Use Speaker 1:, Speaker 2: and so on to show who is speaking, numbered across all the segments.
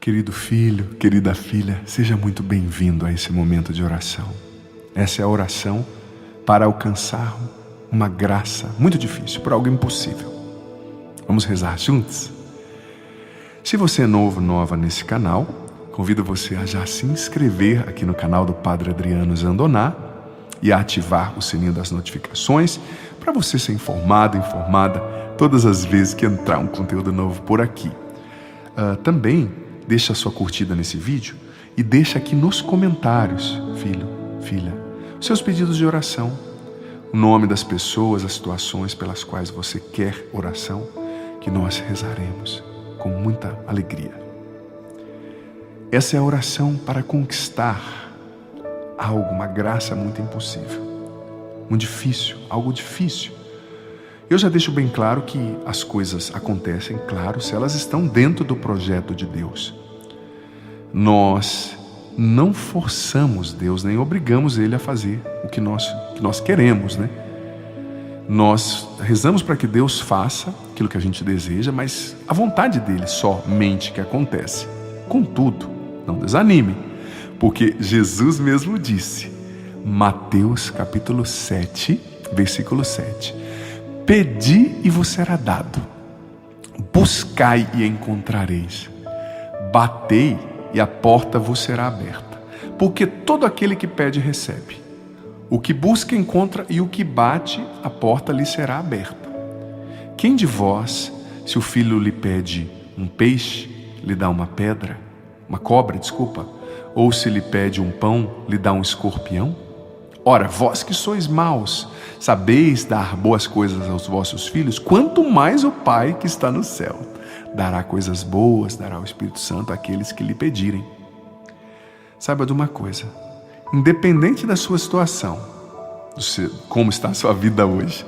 Speaker 1: Querido filho, querida filha, seja muito bem-vindo a esse momento de oração. Essa é a oração para alcançar uma graça muito difícil, por algo impossível. Vamos rezar juntos? Se você é novo, nova nesse canal, convido você a já se inscrever aqui no canal do Padre Adriano Zandoná e a ativar o sininho das notificações para você ser informado, informada todas as vezes que entrar um conteúdo novo por aqui. Também deixa a sua curtida nesse vídeo e deixa aqui nos comentários, filho, filha, seus pedidos de oração, o nome das pessoas, as situações pelas quais você quer oração, que nós rezaremos com muita alegria. Essa é a oração para conquistar algo, uma graça muito impossível, muito difícil, algo difícil. Eu já deixo bem claro que as coisas acontecem, claro, se elas estão dentro do projeto de Deus. Nós não forçamos Deus, nem obrigamos Ele a fazer o que nós queremos, né? Nós rezamos para que Deus faça aquilo que a gente deseja, mas a vontade dEle somente que acontece. Contudo, não desanime, porque Jesus mesmo disse, Mateus capítulo 7, versículo 7, pedi e vos será dado, buscai e encontrareis, batei e a porta vos será aberta, porque todo aquele que pede recebe, o que busca encontra e o que bate a porta lhe será aberta. Quem de vós, se o filho lhe pede um peixe, lhe dá uma pedra, uma cobra, desculpa, ou se lhe pede um pão, lhe dá um escorpião? Ora, vós que sois maus, sabeis dar boas coisas aos vossos filhos, quanto mais o Pai que está no céu dará coisas boas, dará o Espírito Santo àqueles que lhe pedirem. Saiba de uma coisa, independente da sua situação, como está a sua vida hoje,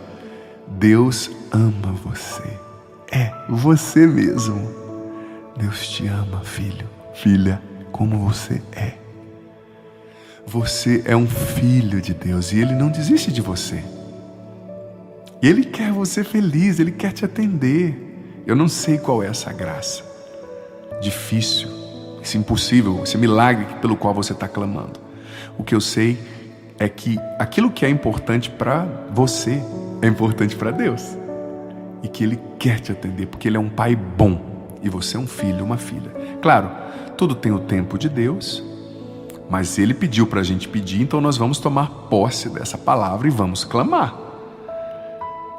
Speaker 1: Deus ama você, você mesmo. Deus te ama, filho, filha, como você é. Você é um filho de Deus e Ele não desiste de você. Ele quer você feliz, Ele quer te atender. Eu não sei qual é essa graça difícil, esse impossível, esse milagre pelo qual você está clamando. O que eu sei é que aquilo que é importante para você é importante para Deus. E que Ele quer te atender, porque Ele é um pai bom e você é um filho, uma filha. Claro, tudo tem o tempo de Deus, mas Ele pediu para a gente pedir, então nós vamos tomar posse dessa palavra e vamos clamar.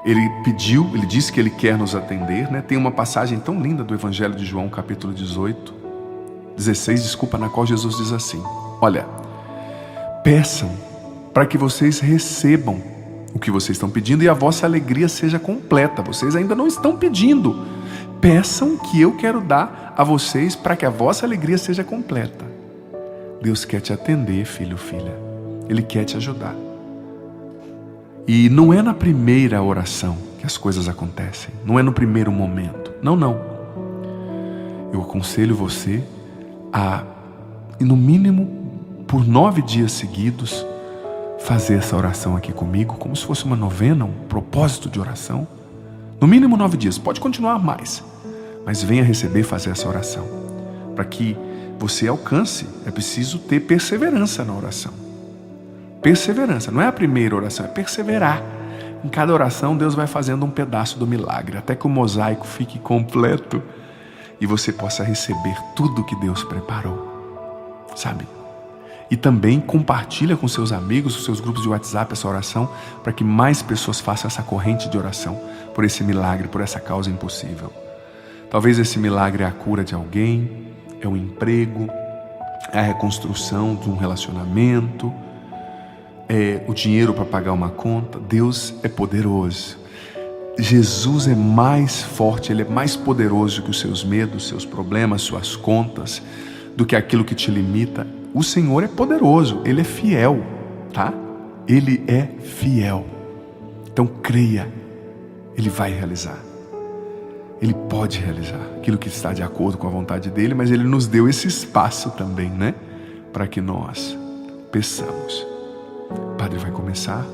Speaker 1: Ele pediu, Ele disse que Ele quer nos atender, né? Tem uma passagem tão linda do Evangelho de João, capítulo 16, na qual Jesus diz assim, olha, peçam para que vocês recebam o que vocês estão pedindo e a vossa alegria seja completa. Vocês ainda não estão pedindo. Peçam que eu quero dar a vocês para que a vossa alegria seja completa. Deus quer te atender, filho, filha. Ele quer te ajudar. E não é na primeira oração que as coisas acontecem. Não é no primeiro momento. Não, não. Eu aconselho você a, no mínimo, por 9 dias seguidos, fazer essa oração aqui comigo, como se fosse uma novena, um propósito de oração. No mínimo 9 dias. Pode continuar mais. Mas venha receber e fazer essa oração. Para que você alcance, é preciso ter perseverança na oração. Perseverança, não é a primeira oração, é perseverar. Em cada oração Deus vai fazendo um pedaço do milagre, até que o mosaico fique completo e você possa receber tudo que Deus preparou, sabe? E também compartilha com seus amigos, os seus grupos de WhatsApp essa oração, para que mais pessoas façam essa corrente de oração por esse milagre, por essa causa impossível. Talvez esse milagre é a cura de alguém, é um emprego, é a reconstrução de um relacionamento, é o dinheiro para pagar uma conta. Deus é poderoso. Jesus é mais forte, Ele é mais poderoso que os seus medos, seus problemas, suas contas, do que aquilo que te limita. O Senhor é poderoso, Ele é fiel, tá? Ele é fiel. Então creia, Ele vai realizar. Ele pode realizar aquilo que está de acordo com a vontade dEle, mas Ele nos deu esse espaço também, né? Para que nós peçamos. O Padre vai começar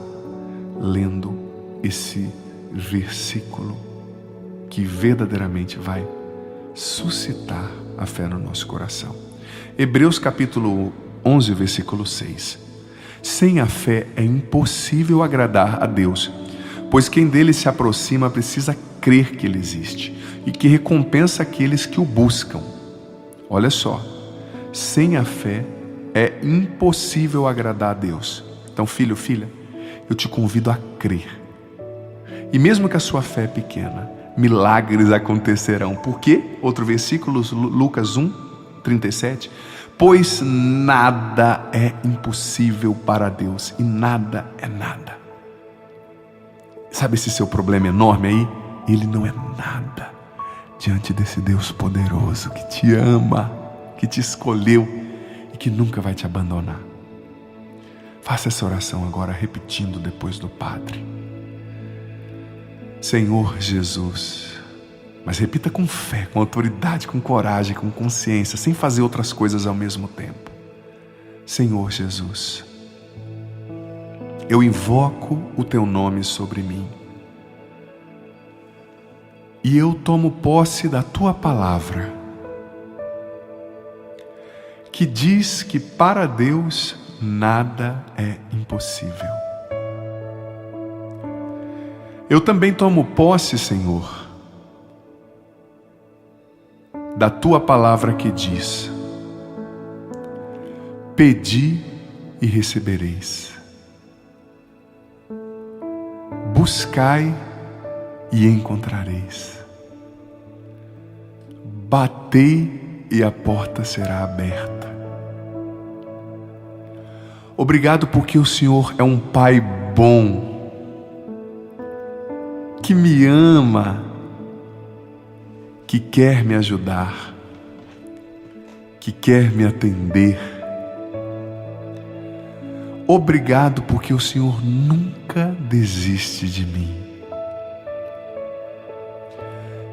Speaker 1: lendo esse versículo que verdadeiramente vai suscitar a fé no nosso coração. Hebreus capítulo 11, versículo 6. Sem a fé é impossível agradar a Deus, pois quem dele se aproxima precisa crer que ele existe e que recompensa aqueles que o buscam. Olha só, sem a fé é impossível agradar a Deus. Então, filho, filha, eu te convido a crer. E mesmo que a sua fé é pequena, milagres acontecerão. Por quê? Outro versículo, Lucas 1, 37. Pois nada é impossível para Deus, e nada é nada. Sabe esse seu problema enorme aí? Ele não é nada diante desse Deus poderoso que te ama, que te escolheu e que nunca vai te abandonar. Faça essa oração agora, repetindo depois do Padre. Senhor Jesus, mas repita com fé, com autoridade, com coragem, com consciência, sem fazer outras coisas ao mesmo tempo. Senhor Jesus, eu invoco o teu nome sobre mim e eu tomo posse da tua palavra, que diz que para Deus nada é impossível. Eu também tomo posse, Senhor, da tua palavra que diz: pedi e recebereis, buscai e encontrareis, batei e a porta será aberta. Obrigado porque o Senhor é um Pai bom, que me ama, que quer me ajudar, que quer me atender. Obrigado porque o Senhor nunca desiste de mim.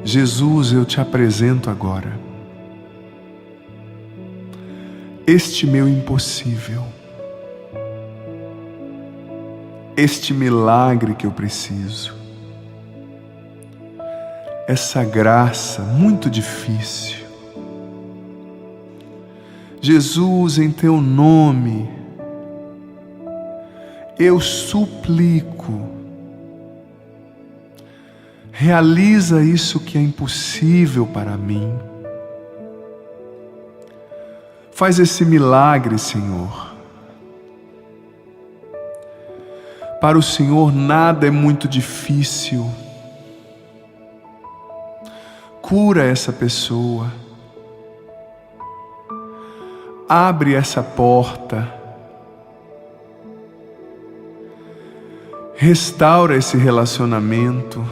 Speaker 1: Jesus, eu te apresento agora este meu impossível, este milagre que eu preciso, essa graça muito difícil. Jesus, em teu nome, eu suplico, realiza isso que é impossível para mim. Faz esse milagre, Senhor. Para o Senhor nada é muito difícil. Cura essa pessoa. Abre essa porta. Restaura esse relacionamento.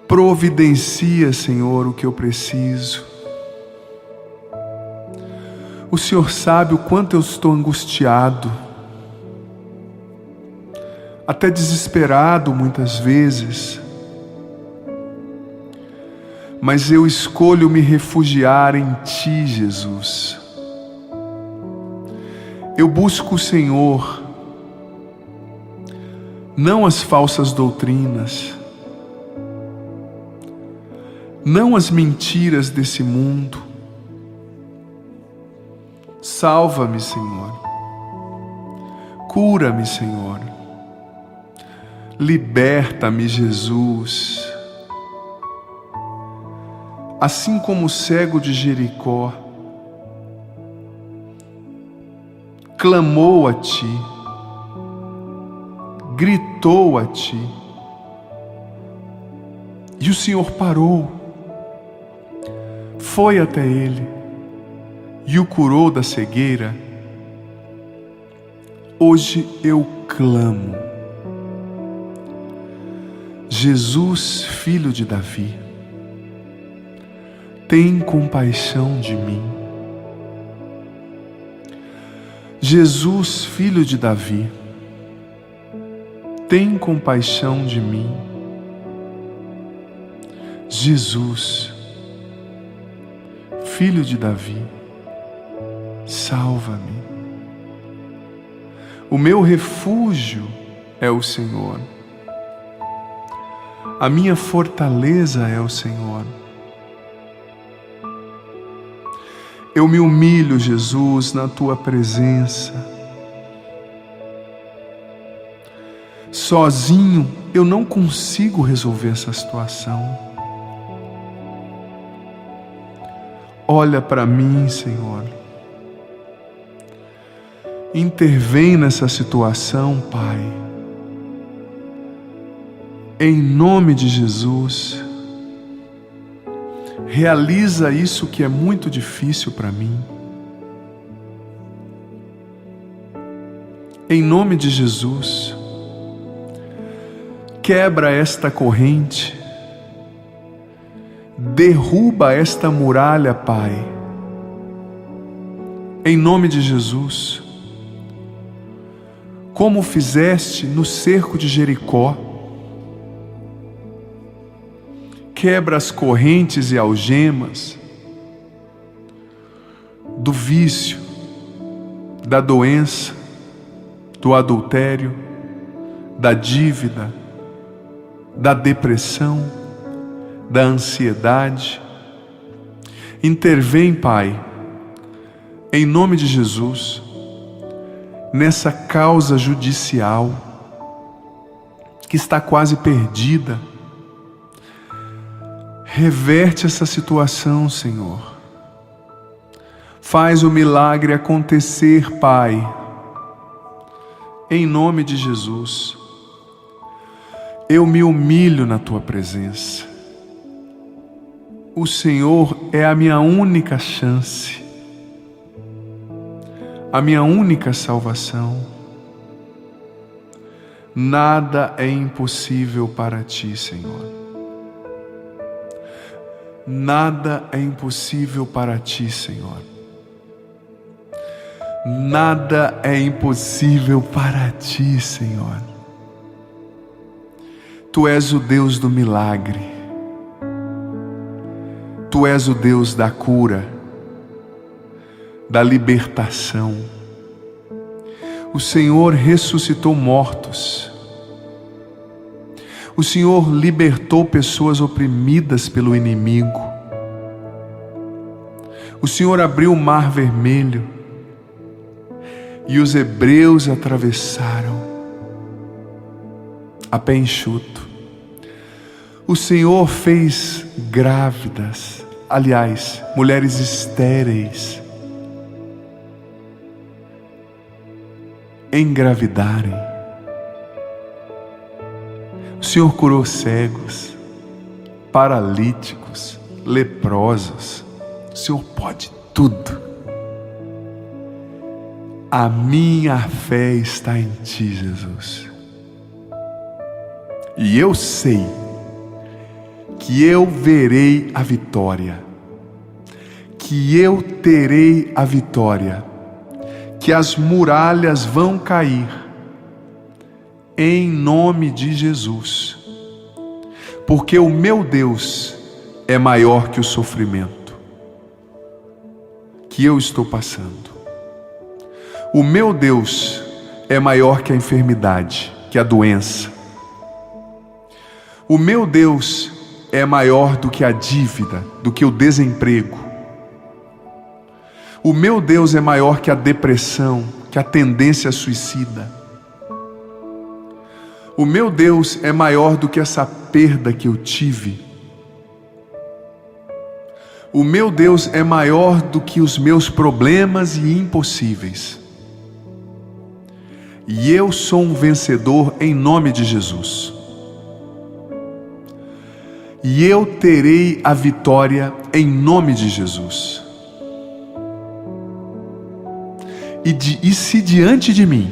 Speaker 1: Providencia, Senhor, o que eu preciso. O Senhor sabe o quanto eu estou angustiado, até desesperado muitas vezes, mas eu escolho me refugiar em Ti, Jesus. Eu busco o Senhor, não as falsas doutrinas, não as mentiras desse mundo. Salva-me, Senhor. Cura-me, Senhor. Liberta-me, Jesus. Assim como o cego de Jericó clamou a Ti, gritou a Ti, e o Senhor parou, foi até ele e o curou da cegueira. Hoje eu clamo: Jesus, filho de Davi, tem compaixão de mim. Jesus, filho de Davi, tem compaixão de mim. Jesus, filho de Davi, salva-me. O meu refúgio é o Senhor. A minha fortaleza é o Senhor. Eu me humilho, Jesus, na Tua presença. Sozinho eu não consigo resolver essa situação. Olha para mim, Senhor. Intervém nessa situação, Pai. Em nome de Jesus. Realiza isso que é muito difícil para mim. Em nome de Jesus. Quebra esta corrente. Derruba esta muralha, Pai. Em nome de Jesus. Como fizeste no cerco de Jericó. Quebra as correntes e algemas do vício, da doença, do adultério, da dívida, da depressão, da ansiedade. Intervém, Pai, em nome de Jesus, nessa causa judicial que está quase perdida. Reverte essa situação, Senhor. Faz o milagre acontecer, Pai, em nome de Jesus. Eu me humilho na Tua presença. O Senhor é a minha única chance, a minha única salvação. Nada é impossível para Ti, Senhor. Nada é impossível para Ti, Senhor. Nada é impossível para Ti, Senhor. Tu és o Deus do milagre. Tu és o Deus da cura, da libertação. O Senhor ressuscitou mortos. O Senhor libertou pessoas oprimidas pelo inimigo. O Senhor abriu o mar vermelho e os hebreus atravessaram a pé enxuto. O Senhor fez grávidas, aliás, mulheres estéreis, engravidarem. O Senhor curou cegos, paralíticos, leprosos. O Senhor pode tudo. A minha fé está em Ti, Jesus. E eu sei que eu verei a vitória, que eu terei a vitória, que as muralhas vão cair, em nome de Jesus, porque o meu Deus é maior que o sofrimento que eu estou passando. O meu Deus é maior que a enfermidade, que a doença. O meu Deus é maior do que a dívida, do que o desemprego. O meu Deus é maior que a depressão, que a tendência suicida. O meu Deus é maior do que essa perda que eu tive. O meu Deus é maior do que os meus problemas e impossíveis. E eu sou um vencedor em nome de Jesus. E eu terei a vitória em nome de Jesus. E se diante de mim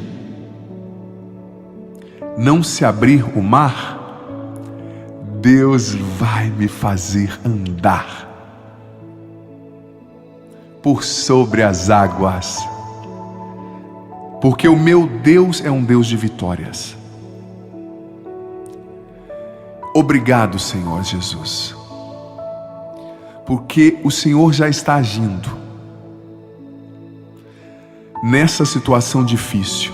Speaker 1: não se abrir o mar, Deus vai me fazer andar por sobre as águas, porque o meu Deus é um Deus de vitórias. Obrigado, Senhor Jesus, porque o Senhor já está agindo nessa situação difícil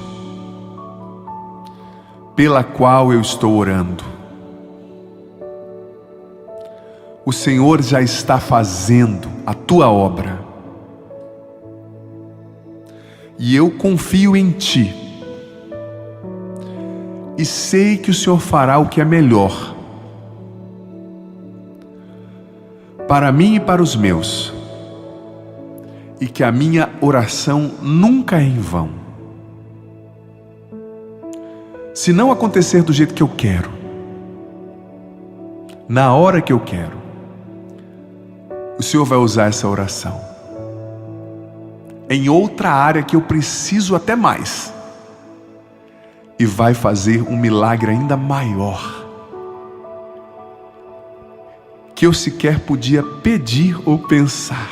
Speaker 1: pela qual eu estou orando. O Senhor já está fazendo a tua obra. E eu confio em Ti. E sei que o Senhor fará o que é melhor para mim e para os meus. E que a minha oração nunca é em vão. Se não acontecer do jeito que eu quero, na hora que eu quero, o Senhor vai usar essa oração em outra área que eu preciso até mais, e vai fazer um milagre ainda maior, que eu sequer podia pedir ou pensar.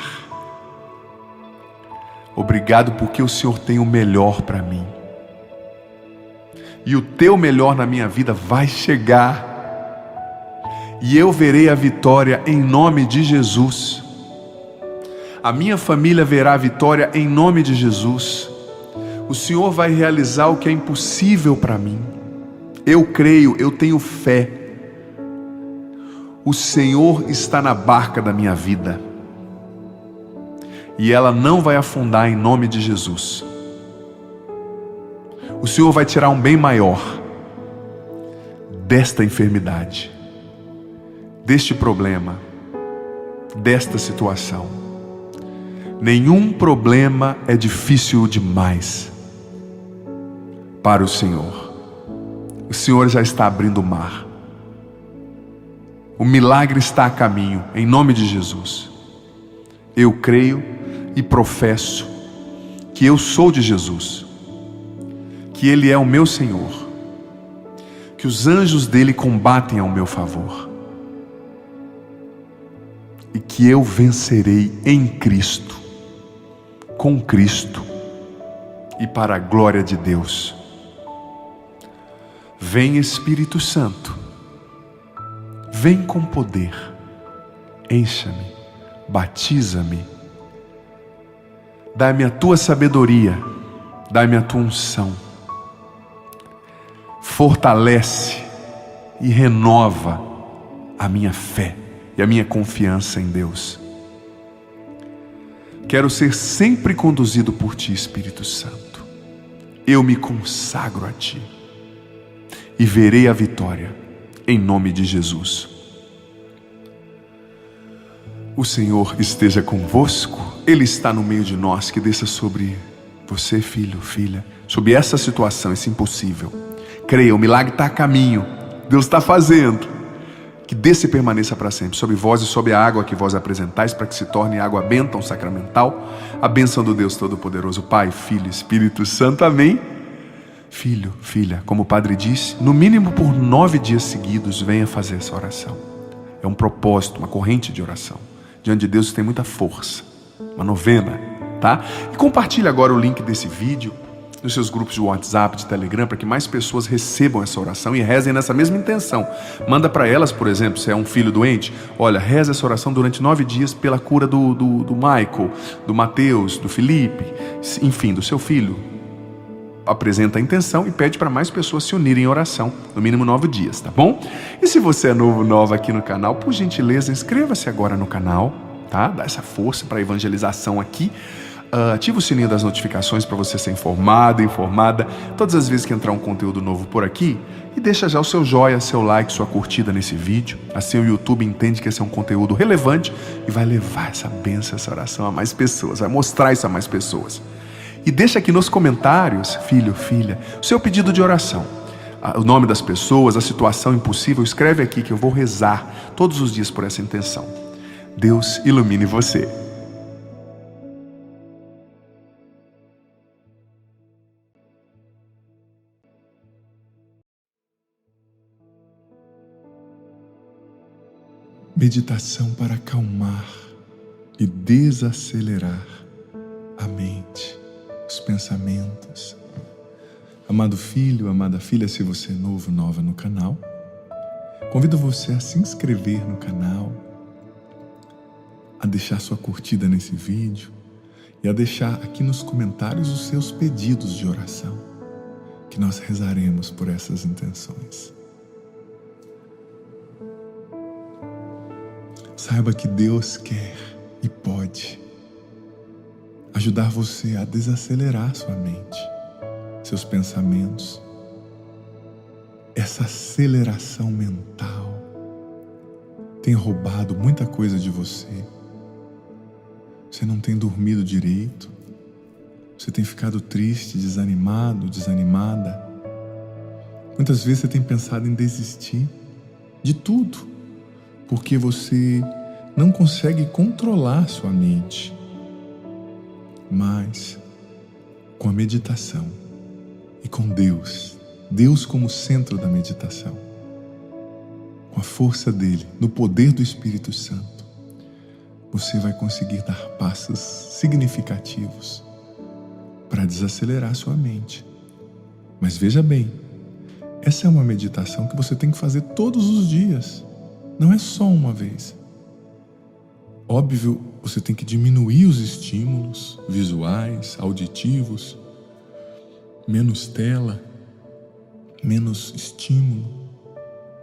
Speaker 1: Obrigado porque o Senhor tem o melhor para mim. E o teu melhor na minha vida vai chegar. E eu verei a vitória em nome de Jesus. A minha família verá a vitória em nome de Jesus. O Senhor vai realizar o que é impossível para mim. Eu creio, eu tenho fé. O Senhor está na barca da minha vida. E ela não vai afundar em nome de Jesus. O Senhor vai tirar um bem maior desta enfermidade, deste problema, desta situação. Nenhum problema é difícil demais para o Senhor. O Senhor já está abrindo o mar. O milagre está a caminho, em nome de Jesus. Eu creio e professo que eu sou de Jesus, que Ele é o meu Senhor, que os anjos dele combatem ao meu favor, e que eu vencerei em Cristo, com Cristo e para a glória de Deus. Vem Espírito Santo, vem com poder, encha-me, batiza-me, dá-me a tua sabedoria, dá-me a tua unção, fortalece e renova a minha fé e a minha confiança em Deus. Quero ser sempre conduzido por Ti, Espírito Santo. Eu me consagro a Ti e verei a vitória em nome de Jesus. O Senhor esteja convosco, Ele está no meio de nós. Que desça sobre você, filho, filha, sobre essa situação, esse impossível. Creia, o milagre está a caminho, Deus está fazendo. Que desça e permaneça para sempre sobre vós e sobre a água que vós apresentais, para que se torne água bênção sacramental, a bênção do Deus Todo-Poderoso, Pai, Filho e Espírito Santo. Amém. Filho, filha, como o Padre disse, no mínimo por 9 dias seguidos, venha fazer essa oração. É um propósito, uma corrente de oração. Diante de Deus tem muita força, uma novena, tá? E compartilhe agora o link desse vídeo nos seus grupos de WhatsApp, de Telegram, para que mais pessoas recebam essa oração e rezem nessa mesma intenção. Manda para elas, por exemplo, se é um filho doente, olha, reza essa oração durante 9 dias pela cura do Michael, do Mateus, do Felipe, enfim, do seu filho. Apresenta a intenção e pede para mais pessoas se unirem em oração, no mínimo 9 dias, tá bom? E se você é novo, nova aqui no canal, por gentileza, inscreva-se agora no canal, tá? Dá essa força para a evangelização aqui. Ativa o sininho das notificações para você ser informado, informada todas as vezes que entrar um conteúdo novo por aqui, e deixa já o seu joia, seu like, sua curtida nesse vídeo. Assim o YouTube entende que esse é um conteúdo relevante e vai levar essa bênção, essa oração a mais pessoas, vai mostrar isso a mais pessoas. E deixa aqui nos comentários, filho, filha, o seu pedido de oração, o nome das pessoas, a situação impossível. Escreve aqui que eu vou rezar todos os dias por essa intenção. Deus ilumine você. Meditação para acalmar e desacelerar a mente, os pensamentos. Amado filho, amada filha, se você é novo, nova no canal, convido você a se inscrever no canal, a deixar sua curtida nesse vídeo e a deixar aqui nos comentários os seus pedidos de oração, que nós rezaremos por essas intenções. Saiba que Deus quer e pode ajudar você a desacelerar sua mente, seus pensamentos. Essa aceleração mental tem roubado muita coisa de você. Você não tem dormido direito, você tem ficado triste, desanimado, desanimada. Muitas vezes você tem pensado em desistir de tudo, porque você não consegue controlar sua mente. Mas com a meditação e com Deus como centro da meditação, com a força dele, no poder do Espírito Santo, você vai conseguir dar passos significativos para desacelerar sua mente. Mas veja bem, essa é uma meditação que você tem que fazer todos os dias, não é só uma vez. Óbvio, você tem que diminuir os estímulos visuais, auditivos, menos tela, menos estímulo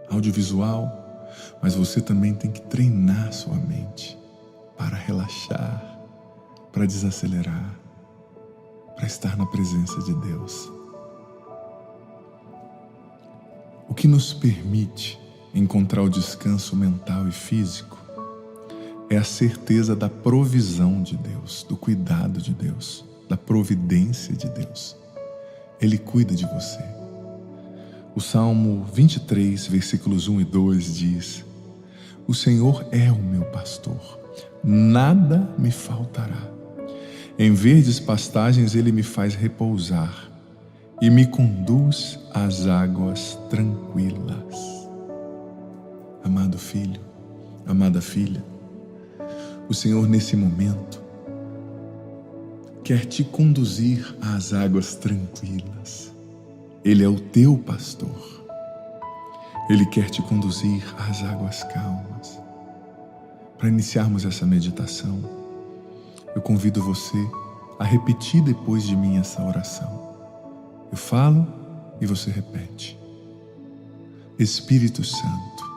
Speaker 1: audiovisual, mas você também tem que treinar sua mente para relaxar, para desacelerar, para estar na presença de Deus. O que nos permite encontrar o descanso mental e físico é a certeza da provisão de Deus, do cuidado de Deus, da providência de Deus. Ele cuida de você. O Salmo 23, versículos 1 e 2 diz: O Senhor é o meu pastor, nada me faltará. Em verdes pastagens Ele me faz repousar e me conduz às águas tranquilas. Amado filho, amada filha, o Senhor nesse momento quer te conduzir às águas tranquilas. Ele é o teu pastor. Ele quer te conduzir às águas calmas. Para iniciarmos essa meditação, eu convido você a repetir depois de mim essa oração. Eu falo e você repete. Espírito Santo,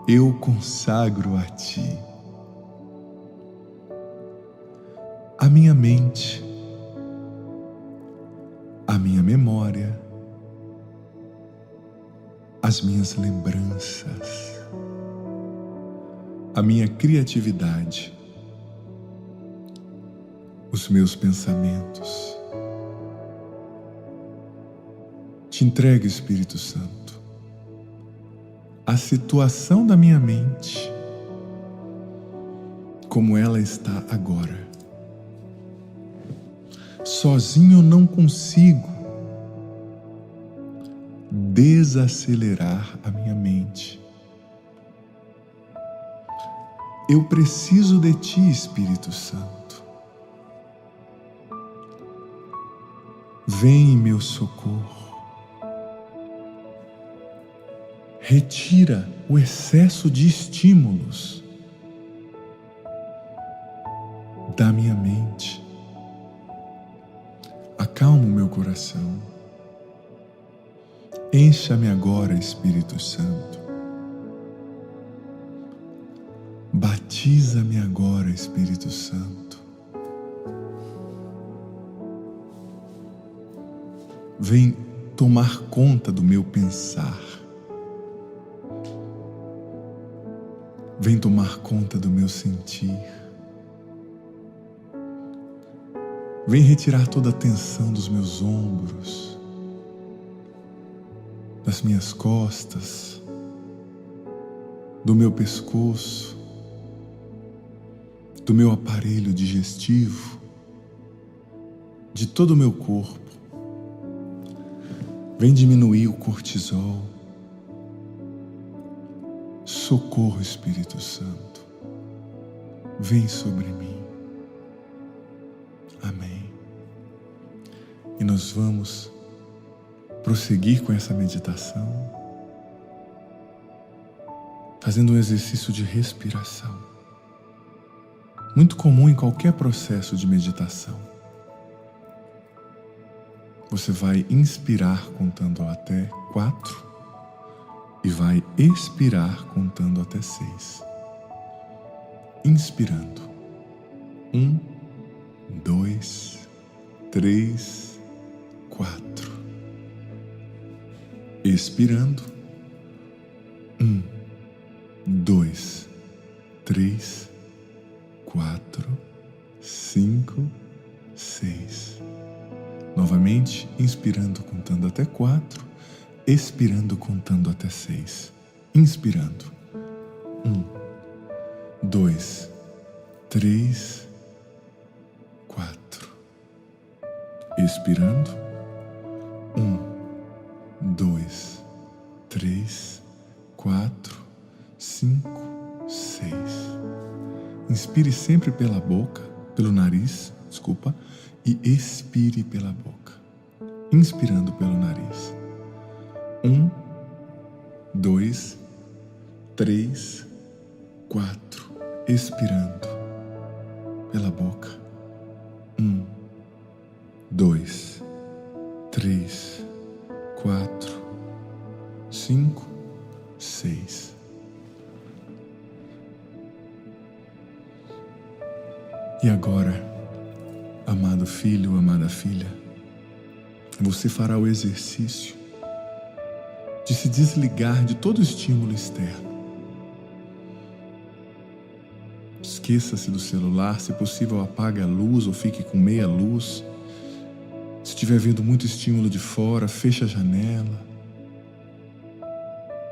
Speaker 1: eu consagro a Ti a minha mente, a minha memória, as minhas lembranças, a minha criatividade, os meus pensamentos. Te entrego, Espírito Santo, a situação da minha mente, como ela está agora. Sozinho eu não consigo desacelerar a minha mente. Eu preciso de Ti, Espírito Santo. Vem em meu socorro. Retira o excesso de estímulos da minha mente. Acalma o meu coração. Encha-me agora, Espírito Santo. Batiza-me agora, Espírito Santo. Vem tomar conta do meu pensar. Vem tomar conta do meu sentir. Vem retirar toda a tensão dos meus ombros, das minhas costas, do meu pescoço, do meu aparelho digestivo, de todo o meu corpo. Vem diminuir o cortisol. Socorro, Espírito Santo. Vem sobre mim. Amém. E nós vamos prosseguir com essa meditação, fazendo um exercício de respiração, muito comum em qualquer processo de meditação. Você vai inspirar contando até 4 e vai expirar contando até 6. Inspirando. 1, 2, 3, 4. Expirando. 1, 2, 3, 4, 5, 6. Novamente, inspirando, contando até 4. Expirando, contando até 6. Inspirando. 1, 2, 3, 4. Expirando. 1, 2, 3, 4, 5, 6. Inspire sempre pela boca, pelo nariz, e expire pela boca. Inspirando pelo nariz. 1, 2, 3, 4. Expirando pela boca. 1, 2, 3, 4, 5, 6. E agora, amado filho, amada filha, você fará o exercício de se desligar de todo estímulo externo. Esqueça-se do celular, se possível apague a luz ou fique com meia luz. Se estiver vendo muito estímulo de fora, feche a janela.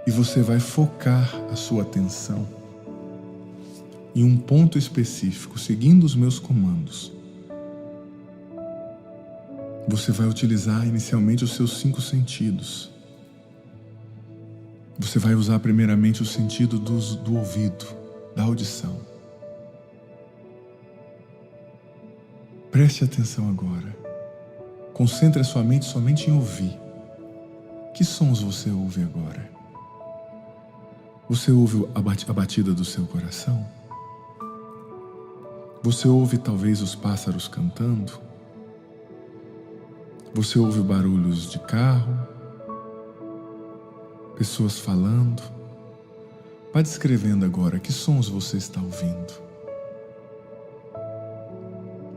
Speaker 1: E você vai focar a sua atenção em um ponto específico, seguindo os meus comandos. Você vai utilizar inicialmente os seus 5 sentidos. Você vai usar primeiramente o sentido do ouvido, da audição. Preste atenção agora. Concentre a sua mente somente em ouvir. Que sons você ouve agora? Você ouve a batida do seu coração? Você ouve talvez os pássaros cantando? Você ouve barulhos de carro? Pessoas falando? Vá descrevendo agora que sons você está ouvindo.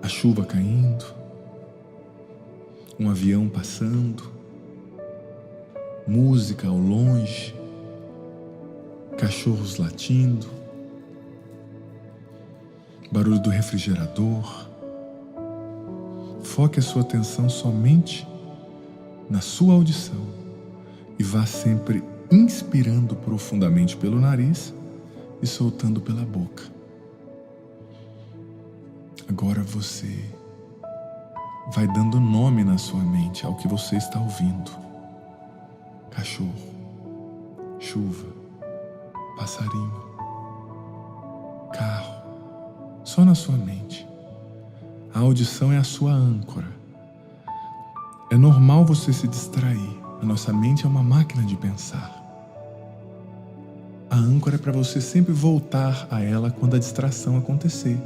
Speaker 1: A chuva caindo? Um avião passando? Música ao longe? Cachorros latindo? Barulho do refrigerador? Foque a sua atenção somente na sua audição e vá sempre inspirando profundamente pelo nariz e soltando pela boca. Agora você vai dando nome na sua mente ao que você está ouvindo. Cachorro, chuva, passarinho, carro, só na sua mente. A audição é a sua âncora. É normal você se distrair. A nossa mente é uma máquina de pensar. A âncora é para você sempre voltar a ela quando a distração acontecer.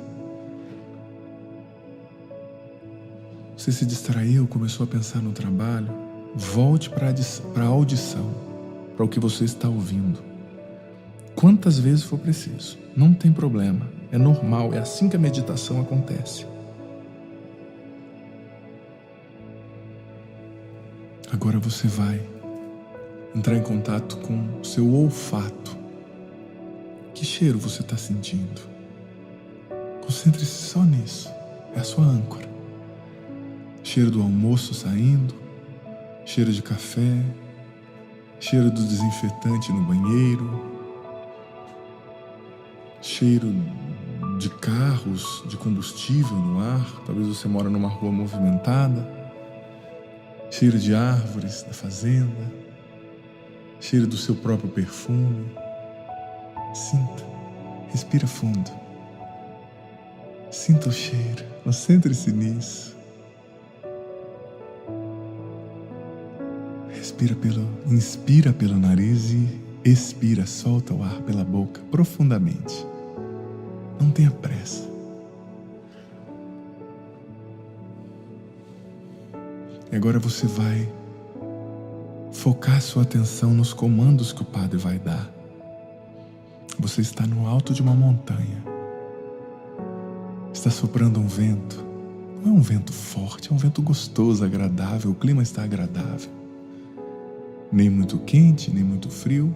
Speaker 1: Você se distraiu, começou a pensar no trabalho, volte para a audição, para o que você está ouvindo. Quantas vezes for preciso, não tem problema, é normal, é assim que a meditação acontece. Agora você vai entrar em contato com o seu olfato. Que cheiro você está sentindo? Concentre-se só nisso, é a sua âncora. Cheiro do almoço saindo, cheiro de café, cheiro do desinfetante no banheiro, cheiro de carros, de combustível no ar, talvez você mora numa rua movimentada, cheiro de árvores da fazenda, cheiro do seu próprio perfume. Sinta, respira fundo, sinta o cheiro, concentre-se nisso. Inspira pelo nariz e expira, solta o ar pela boca profundamente. Não tenha pressa. E agora você vai focar sua atenção nos comandos que o Padre vai dar. Você está no alto de uma montanha. Está soprando um vento. Não é um vento forte, é um vento gostoso, agradável. O clima está agradável. Nem muito quente, nem muito frio.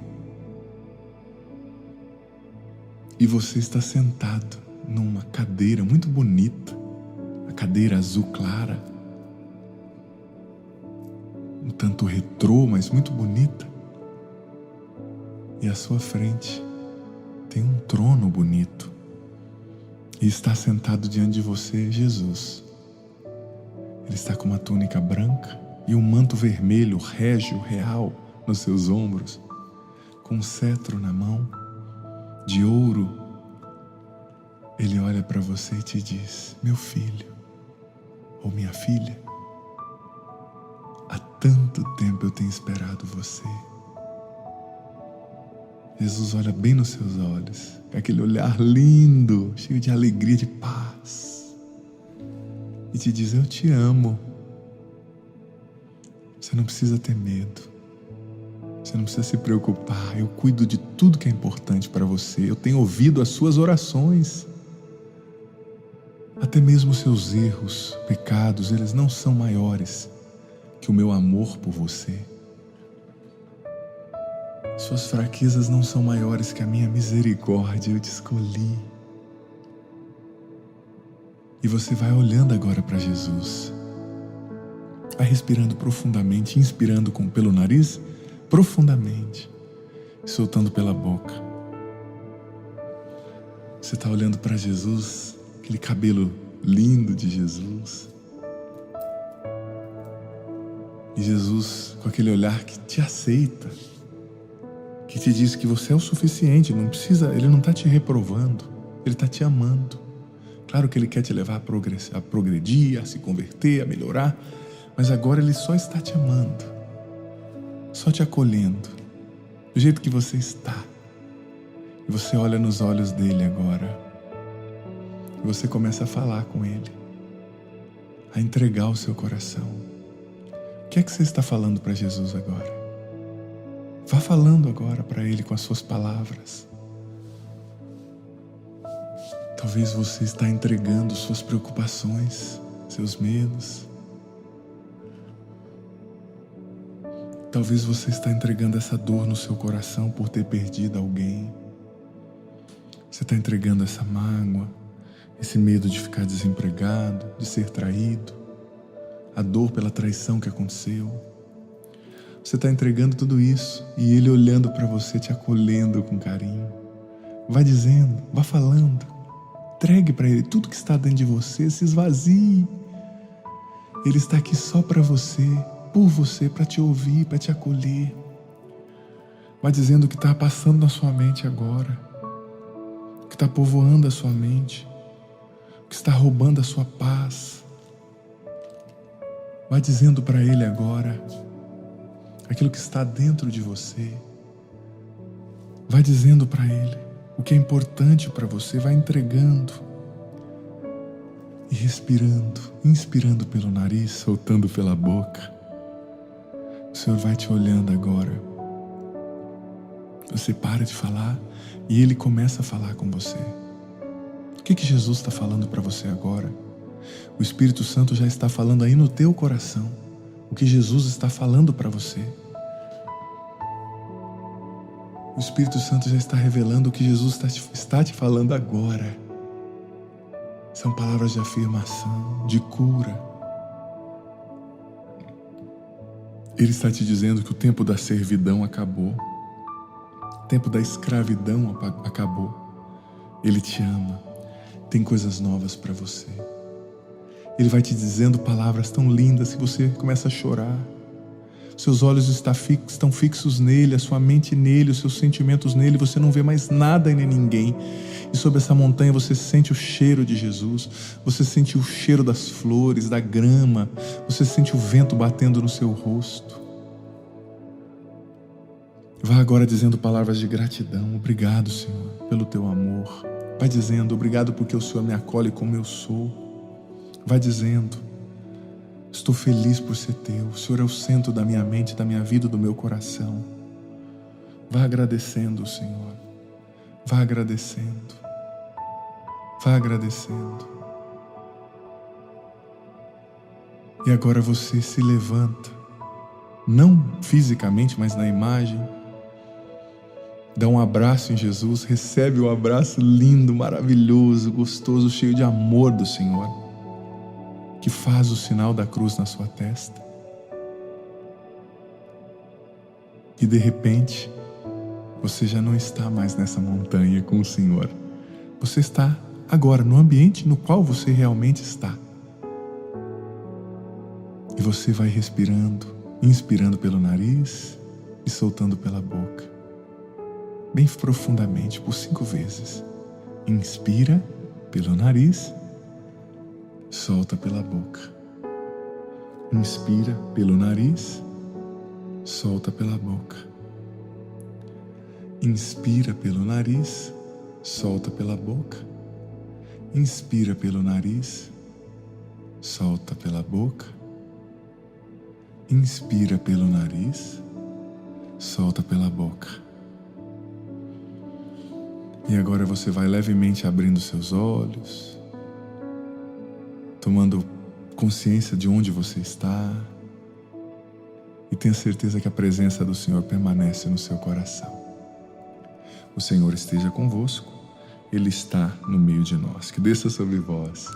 Speaker 1: E você está sentado numa cadeira muito bonita. A cadeira azul clara. Um tanto retrô, mas muito bonita. E à sua frente tem um trono bonito. E está sentado diante de você Jesus. Ele está com uma túnica branca e um manto vermelho, régio, real, nos seus ombros, com um cetro na mão, de ouro. Ele olha para você e te diz: meu filho, ou minha filha, há tanto tempo eu tenho esperado você. Jesus olha bem nos seus olhos, com aquele olhar lindo, cheio de alegria, de paz, e te diz: eu te amo. Você não precisa ter medo. Você não precisa se preocupar. Eu cuido de tudo que é importante para você. Eu tenho ouvido as suas orações. Até mesmo os seus erros, pecados, eles não são maiores que o meu amor por você. Suas fraquezas não são maiores que a minha misericórdia. Eu te escolhi. E você vai olhando agora para Jesus. Vai respirando profundamente, inspirando pelo nariz, profundamente, soltando pela boca. Você está olhando para Jesus, aquele cabelo lindo de Jesus. E Jesus, com aquele olhar que te aceita, que te diz que você é o suficiente, não precisa, Ele não está te reprovando, Ele está te amando. Claro que Ele quer te levar a progredir, a se converter, a melhorar, mas agora Ele só está te amando, só te acolhendo, do jeito que você está. E você olha nos olhos dele agora, e você começa a falar com Ele, a entregar o seu coração. O que é que você está falando para Jesus agora? Vá falando agora para Ele com as suas palavras. Talvez você está entregando suas preocupações, seus medos. Talvez você está entregando essa dor no seu coração por ter perdido alguém. Você está entregando essa mágoa, esse medo de ficar desempregado, de ser traído, a dor pela traição que aconteceu. Você está entregando tudo isso e Ele olhando para você, te acolhendo com carinho. Vai dizendo, vá falando. Entregue para Ele tudo que está dentro de você, se esvazie. Ele está aqui só para você, por você, para te ouvir, para te acolher. Vai dizendo o que está passando na sua mente agora, o que está povoando a sua mente, o que está roubando a sua paz. Vai dizendo para Ele agora aquilo que está dentro de você. Vai dizendo para Ele o que é importante para você, vai entregando e respirando, inspirando pelo nariz, soltando pela boca. O Senhor vai te olhando agora. Você para de falar e Ele começa a falar com você. O que Jesus está falando para você agora? O Espírito Santo já está falando aí no teu coração o que Jesus está falando para você. O Espírito Santo já está revelando o que Jesus está te falando agora. São palavras de afirmação, de cura. Ele está te dizendo que o tempo da servidão acabou. O tempo da escravidão acabou. Ele te ama. Tem coisas novas para você. Ele vai te dizendo palavras tão lindas que você começa a chorar. Seus olhos estão fixos nele, a sua mente nele, os seus sentimentos nele. Você não vê mais nada e nem ninguém. E sobre essa montanha você sente o cheiro de Jesus. Você sente o cheiro das flores, da grama. Você sente o vento batendo no seu rosto. Vá agora dizendo palavras de gratidão. Obrigado, Senhor, pelo teu amor. Vai dizendo, obrigado porque o Senhor me acolhe como eu sou. Vai dizendo, Estou feliz por ser teu. O Senhor é o centro da minha mente, da minha vida, do meu coração. Vá agradecendo o Senhor. Vá agradecendo. Vá agradecendo. E agora você se levanta. Não fisicamente, mas na imagem. Dá um abraço em Jesus. Recebe um abraço lindo, maravilhoso, gostoso, cheio de amor do Senhor, que faz o sinal da cruz na sua testa. E de repente, você já não está mais nessa montanha com o Senhor. Você está agora no ambiente no qual você realmente está. E você vai respirando, inspirando pelo nariz e soltando pela boca. Bem profundamente, por 5 vezes. Inspira pelo nariz, solta pela boca. Inspira pelo nariz, solta pela boca. Inspira pelo nariz, solta pela boca. Inspira pelo nariz, solta pela boca. Inspira pelo nariz, solta pela boca. E agora você vai levemente abrindo seus olhos, tomando consciência de onde você está, e tenha certeza que a presença do Senhor permanece no seu coração. O Senhor esteja convosco, Ele está no meio de nós. Que desça sobre vós,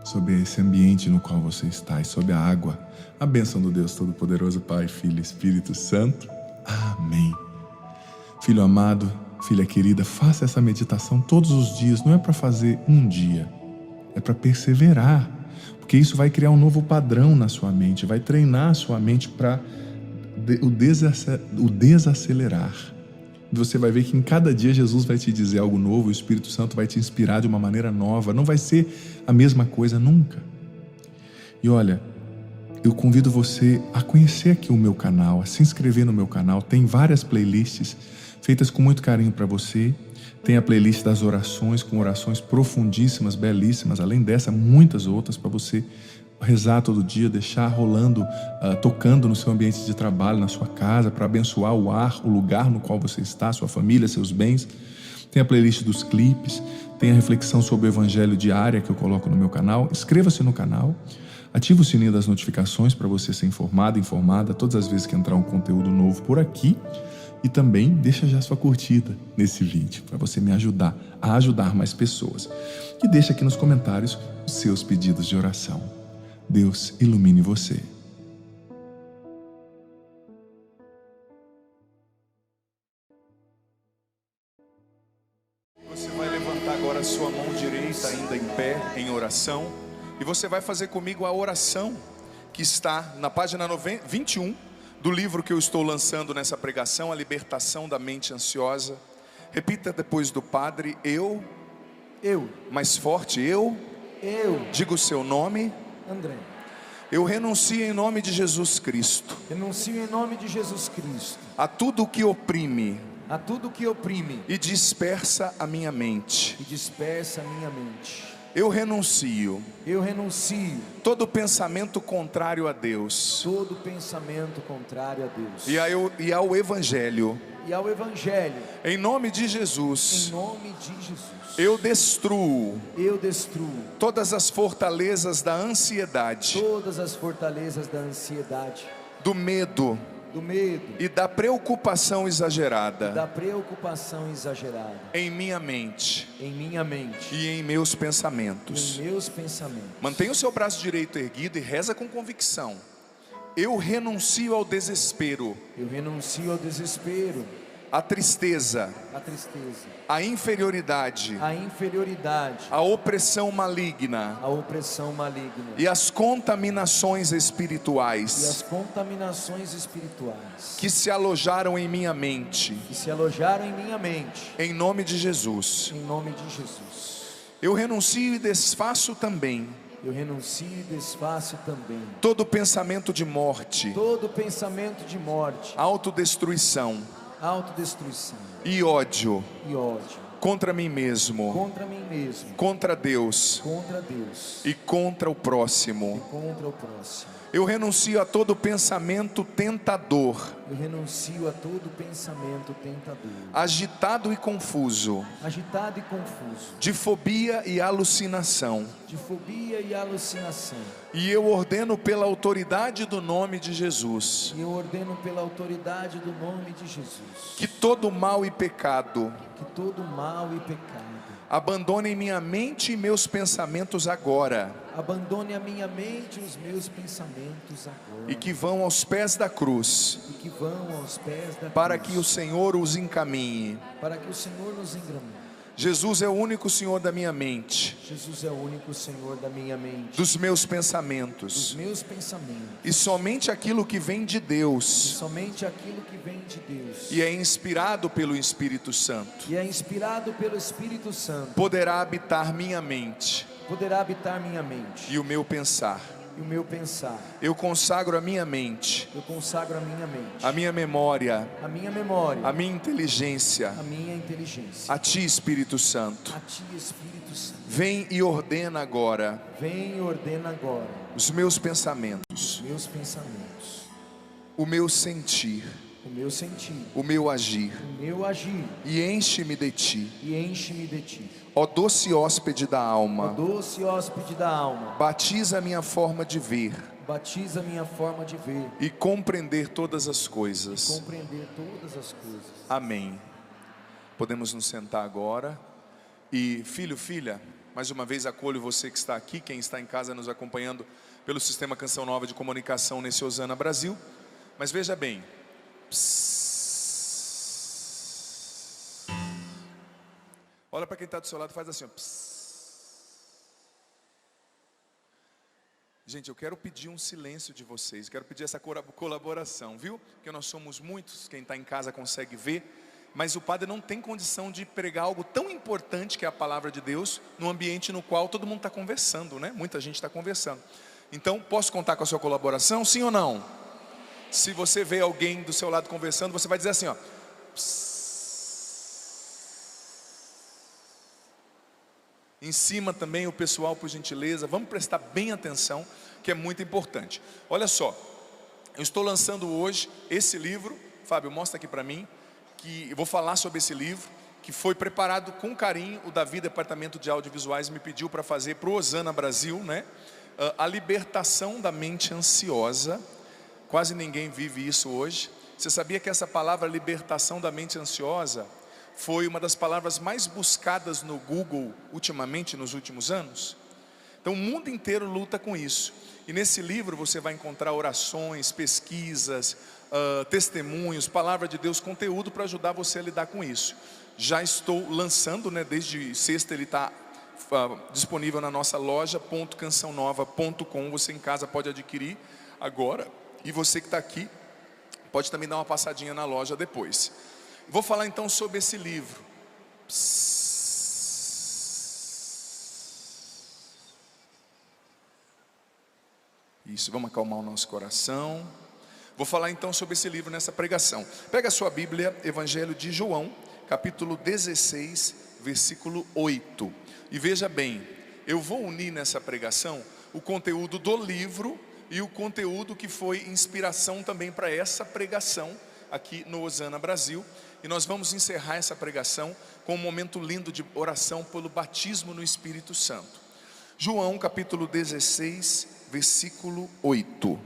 Speaker 1: sobre esse ambiente no qual você está e sobre a água, a bênção do Deus Todo-Poderoso, Pai, Filho e Espírito Santo. Amém. Filho amado, filha querida, faça essa meditação todos os dias. Não é para fazer um dia, é para perseverar, porque isso vai criar um novo padrão na sua mente, vai treinar a sua mente para o desacelerar. Você vai ver que em cada dia Jesus vai te dizer algo novo, o Espírito Santo vai te inspirar de uma maneira nova, não vai ser a mesma coisa nunca. E olha, eu convido você a conhecer aqui o meu canal, a se inscrever no meu canal. Tem várias playlists feitas com muito carinho para você. Tem a playlist das orações, com orações profundíssimas, belíssimas. Além dessa, muitas outras para você rezar todo dia, deixar rolando, tocando no seu ambiente de trabalho, na sua casa, para abençoar o ar, o lugar no qual você está, sua família, seus bens. Tem a playlist dos clipes, tem a reflexão sobre o Evangelho diária que eu coloco no meu canal. Inscreva-se no canal, ative o sininho das notificações para você ser informada todas as vezes que entrar um conteúdo novo por aqui. E também deixa já sua curtida nesse vídeo, para você me ajudar a ajudar mais pessoas. E deixa aqui nos comentários os seus pedidos de oração. Deus ilumine você. Você vai levantar agora a sua mão direita ainda em pé, em oração. E você vai fazer comigo a oração que está na página 21 do livro que eu estou lançando nessa pregação, A Libertação da Mente Ansiosa. Repita depois do Padre: eu, mais forte, eu, diga o seu nome,
Speaker 2: André.
Speaker 1: Eu renuncio em nome de Jesus Cristo.
Speaker 2: Renuncio em nome de Jesus Cristo
Speaker 1: a tudo que oprime,
Speaker 2: e
Speaker 1: dispersa a minha mente. Eu renuncio todo pensamento contrário a Deus, e ao Evangelho. Em nome de Jesus, eu destruo todas as fortalezas da ansiedade, do medo e da preocupação exagerada, em minha mente e em meus pensamentos. Mantenha o seu braço direito erguido e reza com convicção. Eu renuncio ao desespero, à tristeza, à inferioridade, à opressão maligna, e às contaminações espirituais, que se alojaram em minha mente, em nome de Jesus. Eu renuncio e desfaço também todo pensamento de morte, autodestruição e ódio contra mim mesmo, contra Deus e contra o próximo. Eu renuncio a todo pensamento tentador, agitado e confuso, de fobia e alucinação. E eu ordeno pela autoridade do nome de Jesus, que todo mal e pecado abandone minha mente e meus pensamentos agora.
Speaker 2: Abandone a minha mente e os meus pensamentos agora.
Speaker 1: E que vão aos pés da cruz. Para que o Senhor os encaminhe.
Speaker 2: Para que o Senhor nos encaminhe.
Speaker 1: Jesus é o único Senhor da minha mente.
Speaker 2: Jesus é o único Senhor da minha mente.
Speaker 1: Dos meus pensamentos.
Speaker 2: Dos meus pensamentos.
Speaker 1: E somente aquilo que vem de Deus.
Speaker 2: E somente aquilo que vem de Deus.
Speaker 1: E é inspirado pelo Espírito Santo.
Speaker 2: E é inspirado pelo Espírito Santo.
Speaker 1: Poderá habitar minha mente.
Speaker 2: Poderá habitar minha mente.
Speaker 1: E o meu pensar.
Speaker 2: E o meu pensar.
Speaker 1: Eu consagro a minha mente.
Speaker 2: Eu consagro a minha mente.
Speaker 1: A minha memória.
Speaker 2: A minha memória.
Speaker 1: A minha inteligência.
Speaker 2: A minha inteligência.
Speaker 1: A ti, Espírito Santo.
Speaker 2: A ti, Espírito Santo.
Speaker 1: Vem e ordena agora.
Speaker 2: Vem e ordena agora.
Speaker 1: Os meus pensamentos.
Speaker 2: Os meus pensamentos.
Speaker 1: O meu sentir.
Speaker 2: O meu sentir.
Speaker 1: O meu agir.
Speaker 2: O meu agir.
Speaker 1: E enche-me de ti.
Speaker 2: E enche-me de ti.
Speaker 1: Ó doce hóspede da alma.
Speaker 2: Ó doce hóspede da alma.
Speaker 1: Batiza a minha forma de ver.
Speaker 2: Batiza a minha forma de ver.
Speaker 1: E compreender todas as coisas.
Speaker 2: E compreender todas as coisas.
Speaker 1: Amém. Podemos nos sentar agora. E filho, filha, mais uma vez acolho você que está aqui, quem está em casa nos acompanhando pelo Sistema Canção Nova de Comunicação nesse Osana Brasil. Mas veja bem. Olha para quem está do seu lado e faz assim, ó. Gente, eu quero pedir um silêncio de vocês. Quero pedir essa colaboração, viu? Porque nós somos muitos, quem está em casa consegue ver. Mas o padre não tem condição de pregar algo tão importante que é a palavra de Deus num ambiente no qual todo mundo está conversando, né? Muita gente está conversando. Então, posso contar com a sua colaboração? Sim ou não? Se você vê alguém do seu lado conversando, você vai dizer assim, ó. Em cima também o pessoal, por gentileza, vamos prestar bem atenção, que é muito importante. Olha só, eu estou lançando hoje esse livro, Fábio, mostra aqui para mim, que eu vou falar sobre esse livro, que foi preparado com carinho, o Davi, Departamento de Audiovisuais, me pediu para fazer para o Osana Brasil, né? A libertação da mente ansiosa. Quase ninguém vive isso hoje. Você sabia que essa palavra libertação da mente ansiosa foi uma das palavras mais buscadas no Google ultimamente, nos últimos anos? Então o mundo inteiro luta com isso. E nesse livro você vai encontrar orações, pesquisas, testemunhos, palavra de Deus, conteúdo para ajudar você a lidar com isso. Já estou lançando, né, desde sexta ele está disponível na nossa loja .cançãonova.com. Você em casa pode adquirir agora. E você que está aqui, pode também dar uma passadinha na loja depois. Vou falar então sobre esse livro. Isso, vamos acalmar o nosso coração. Vou falar então sobre esse livro nessa pregação. Pega a sua Bíblia, Evangelho de João, capítulo 16, versículo 8. E veja bem, eu vou unir nessa pregação o conteúdo do livro e o conteúdo que foi inspiração também para essa pregação aqui no Osana Brasil. E nós vamos encerrar essa pregação com um momento lindo de oração pelo batismo no Espírito Santo. João capítulo 16, versículo 8.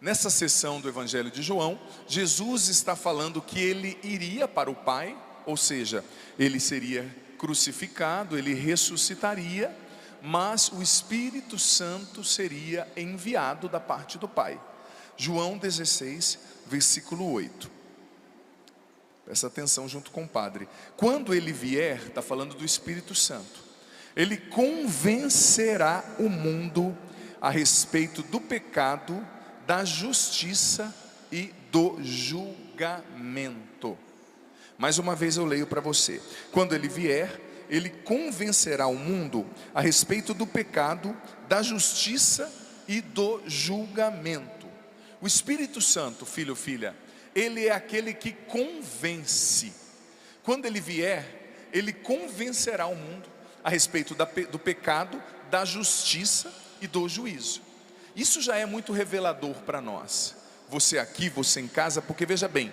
Speaker 1: Nessa sessão do Evangelho de João, Jesus está falando que ele iria para o Pai, ou seja, ele seria crucificado, ele ressuscitaria, mas o Espírito Santo seria enviado da parte do Pai. João 16, versículo 8. Presta atenção junto com o Padre. Quando ele vier, está falando do Espírito Santo, ele convencerá o mundo a respeito do pecado, da justiça e do julgamento. Mais uma vez eu leio para você. Quando ele vier, ele convencerá o mundo a respeito do pecado, da justiça e do julgamento. O Espírito Santo, filho, filha, ele é aquele que convence.
Speaker 3: Quando ele vier, ele convencerá o mundo a respeito do pecado, da justiça e do juízo. Isso já é muito revelador para nós, você aqui, você em casa, porque veja bem,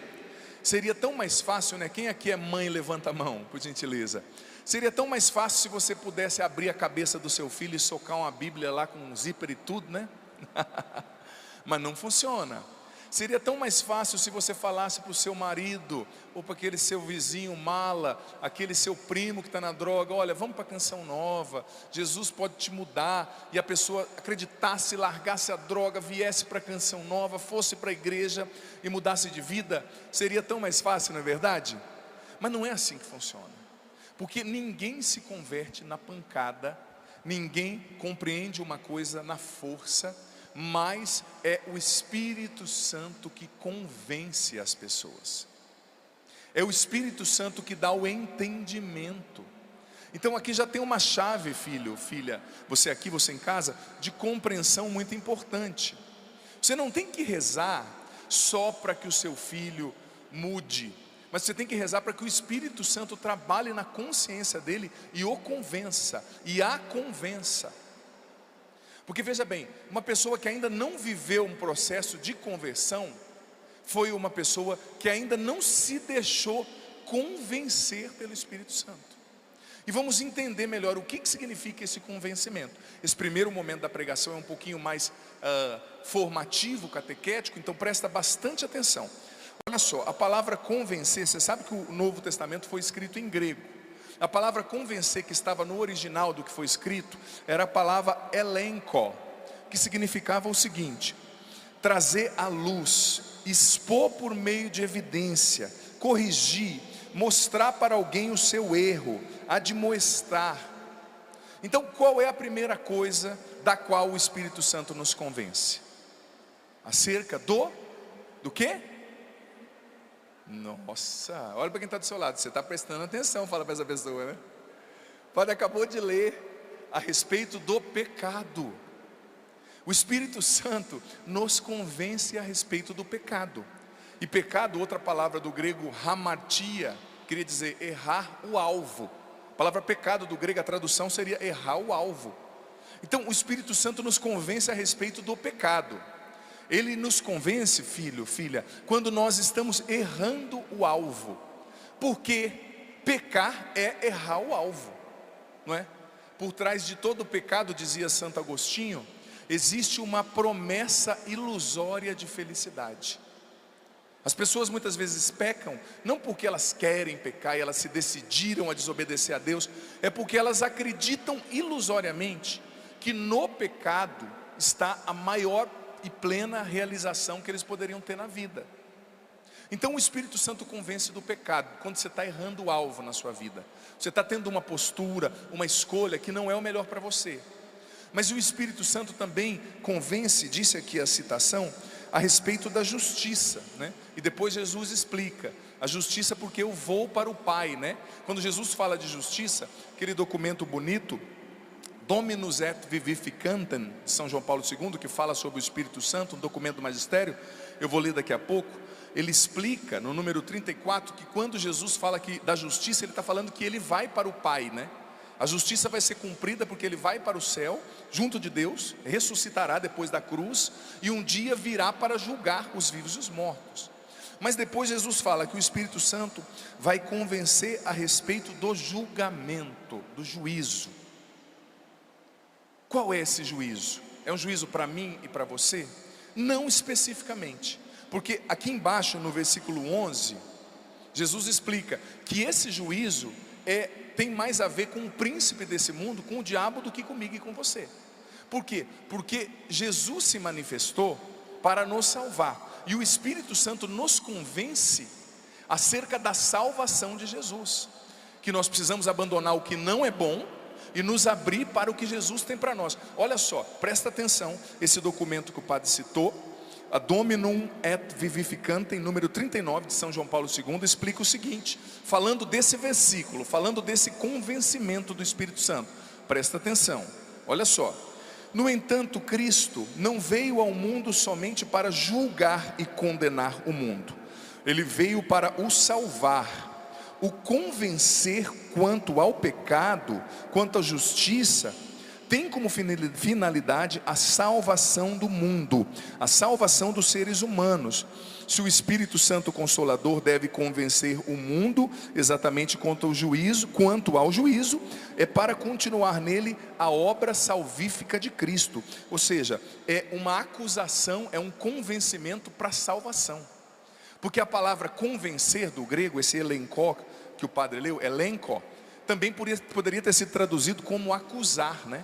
Speaker 3: seria tão mais fácil, né? Quem aqui é mãe, levanta a mão, por gentileza. Seria tão mais fácil se você pudesse abrir a cabeça do seu filho e socar uma Bíblia lá com um zíper e tudo, né? Mas não funciona. Seria tão mais fácil se você falasse para o seu marido, ou para aquele seu vizinho mala, aquele seu primo que está na droga: olha, vamos para a Canção Nova, Jesus pode te mudar. E a pessoa acreditasse, largasse a droga, viesse para a Canção Nova, fosse para a igreja e mudasse de vida. Seria tão mais fácil, não é verdade? Mas não é assim que funciona. Porque ninguém se converte na pancada, ninguém compreende uma coisa na força, mas é o Espírito Santo que convence as pessoas. É o Espírito Santo que dá o entendimento. Então aqui já tem uma chave, filho, filha, você aqui, você em casa, de compreensão muito importante. Você não tem que rezar só para que o seu filho mude, mas você tem que rezar para que o Espírito Santo trabalhe na consciência dele e o convença, e a convença. Porque veja bem, uma pessoa que ainda não viveu um processo de conversão, foi uma pessoa que ainda não se deixou convencer pelo Espírito Santo. E vamos entender melhor o que significa esse convencimento. Esse primeiro momento da pregação é um pouquinho mais formativo, catequético, então presta bastante atenção. Olha só, a palavra convencer, você sabe que o Novo Testamento foi escrito em grego. A palavra convencer que estava no original do que foi escrito era a palavra elenco, que significava o seguinte: trazer à luz, expor por meio de evidência, corrigir, mostrar para alguém o seu erro, admoestar. Então qual é a primeira coisa da qual o Espírito Santo nos convence? Acerca do quê? Nossa, olha para quem está do seu lado, você está prestando atenção, fala para essa pessoa, né? O padre acabou de ler a respeito do pecado. O Espírito Santo nos convence a respeito do pecado. E pecado, outra palavra do grego hamartia, queria dizer errar o alvo. A palavra pecado do grego, a tradução seria errar o alvo. Então o Espírito Santo nos convence a respeito do pecado. Ele nos convence, filho, filha, quando nós estamos errando o alvo. Porque pecar é errar o alvo, não é? Por trás de todo pecado, dizia Santo Agostinho, existe uma promessa ilusória de felicidade. As pessoas muitas vezes pecam, não porque elas querem pecar e elas se decidiram a desobedecer a Deus, é porque elas acreditam ilusoriamente que no pecado está a maior e plena realização que eles poderiam ter na vida. Então o Espírito Santo convence do pecado, quando você está errando o alvo na sua vida. Você está tendo uma postura, uma escolha que não é o melhor para você. Mas o Espírito Santo também convence, disse aqui a citação, a respeito da justiça, né? E depois Jesus explica, a justiça porque eu vou para o Pai, né? Quando Jesus fala de justiça, aquele documento bonito, Dominus et Vivificantem, de São João Paulo II, que fala sobre o Espírito Santo, um documento do magistério, eu vou ler daqui a pouco. Ele explica no número 34 que quando Jesus fala que da justiça, ele está falando que ele vai para o Pai, né? A justiça vai ser cumprida porque ele vai para o céu, junto de Deus, ressuscitará depois da cruz, e um dia virá para julgar os vivos e os mortos. Mas depois Jesus fala que o Espírito Santo vai convencer a respeito do julgamento, do juízo. Qual é esse juízo? É um juízo para mim e para você? Não especificamente, porque aqui embaixo no versículo 11, Jesus explica que esse juízo tem mais a ver com o príncipe desse mundo, com o diabo, do que comigo e com você. Por quê? Porque Jesus se manifestou para nos salvar, e o Espírito Santo nos convence acerca da salvação de Jesus, que nós precisamos abandonar o que não é bom e nos abrir para o que Jesus tem para nós. Olha só, presta atenção, esse documento que o padre citou, a Dominum et Vivificantem, número 39 de São João Paulo II, explica o seguinte, falando desse versículo, falando desse convencimento do Espírito Santo. Presta atenção, olha só: no entanto, Cristo não veio ao mundo somente para julgar e condenar o mundo, ele veio para o salvar. o convencer quanto ao pecado, quanto à justiça, tem como finalidade a salvação do mundo, a salvação dos seres humanos. Se o Espírito Santo Consolador deve convencer o mundo exatamente quanto ao juízo, é para continuar nele a obra salvífica de Cristo. Ou seja, é uma acusação, é um convencimento para a salvação. Porque a palavra convencer do grego, esse elenkó que o padre leu, elenkó, também poderia ter sido traduzido como acusar, né?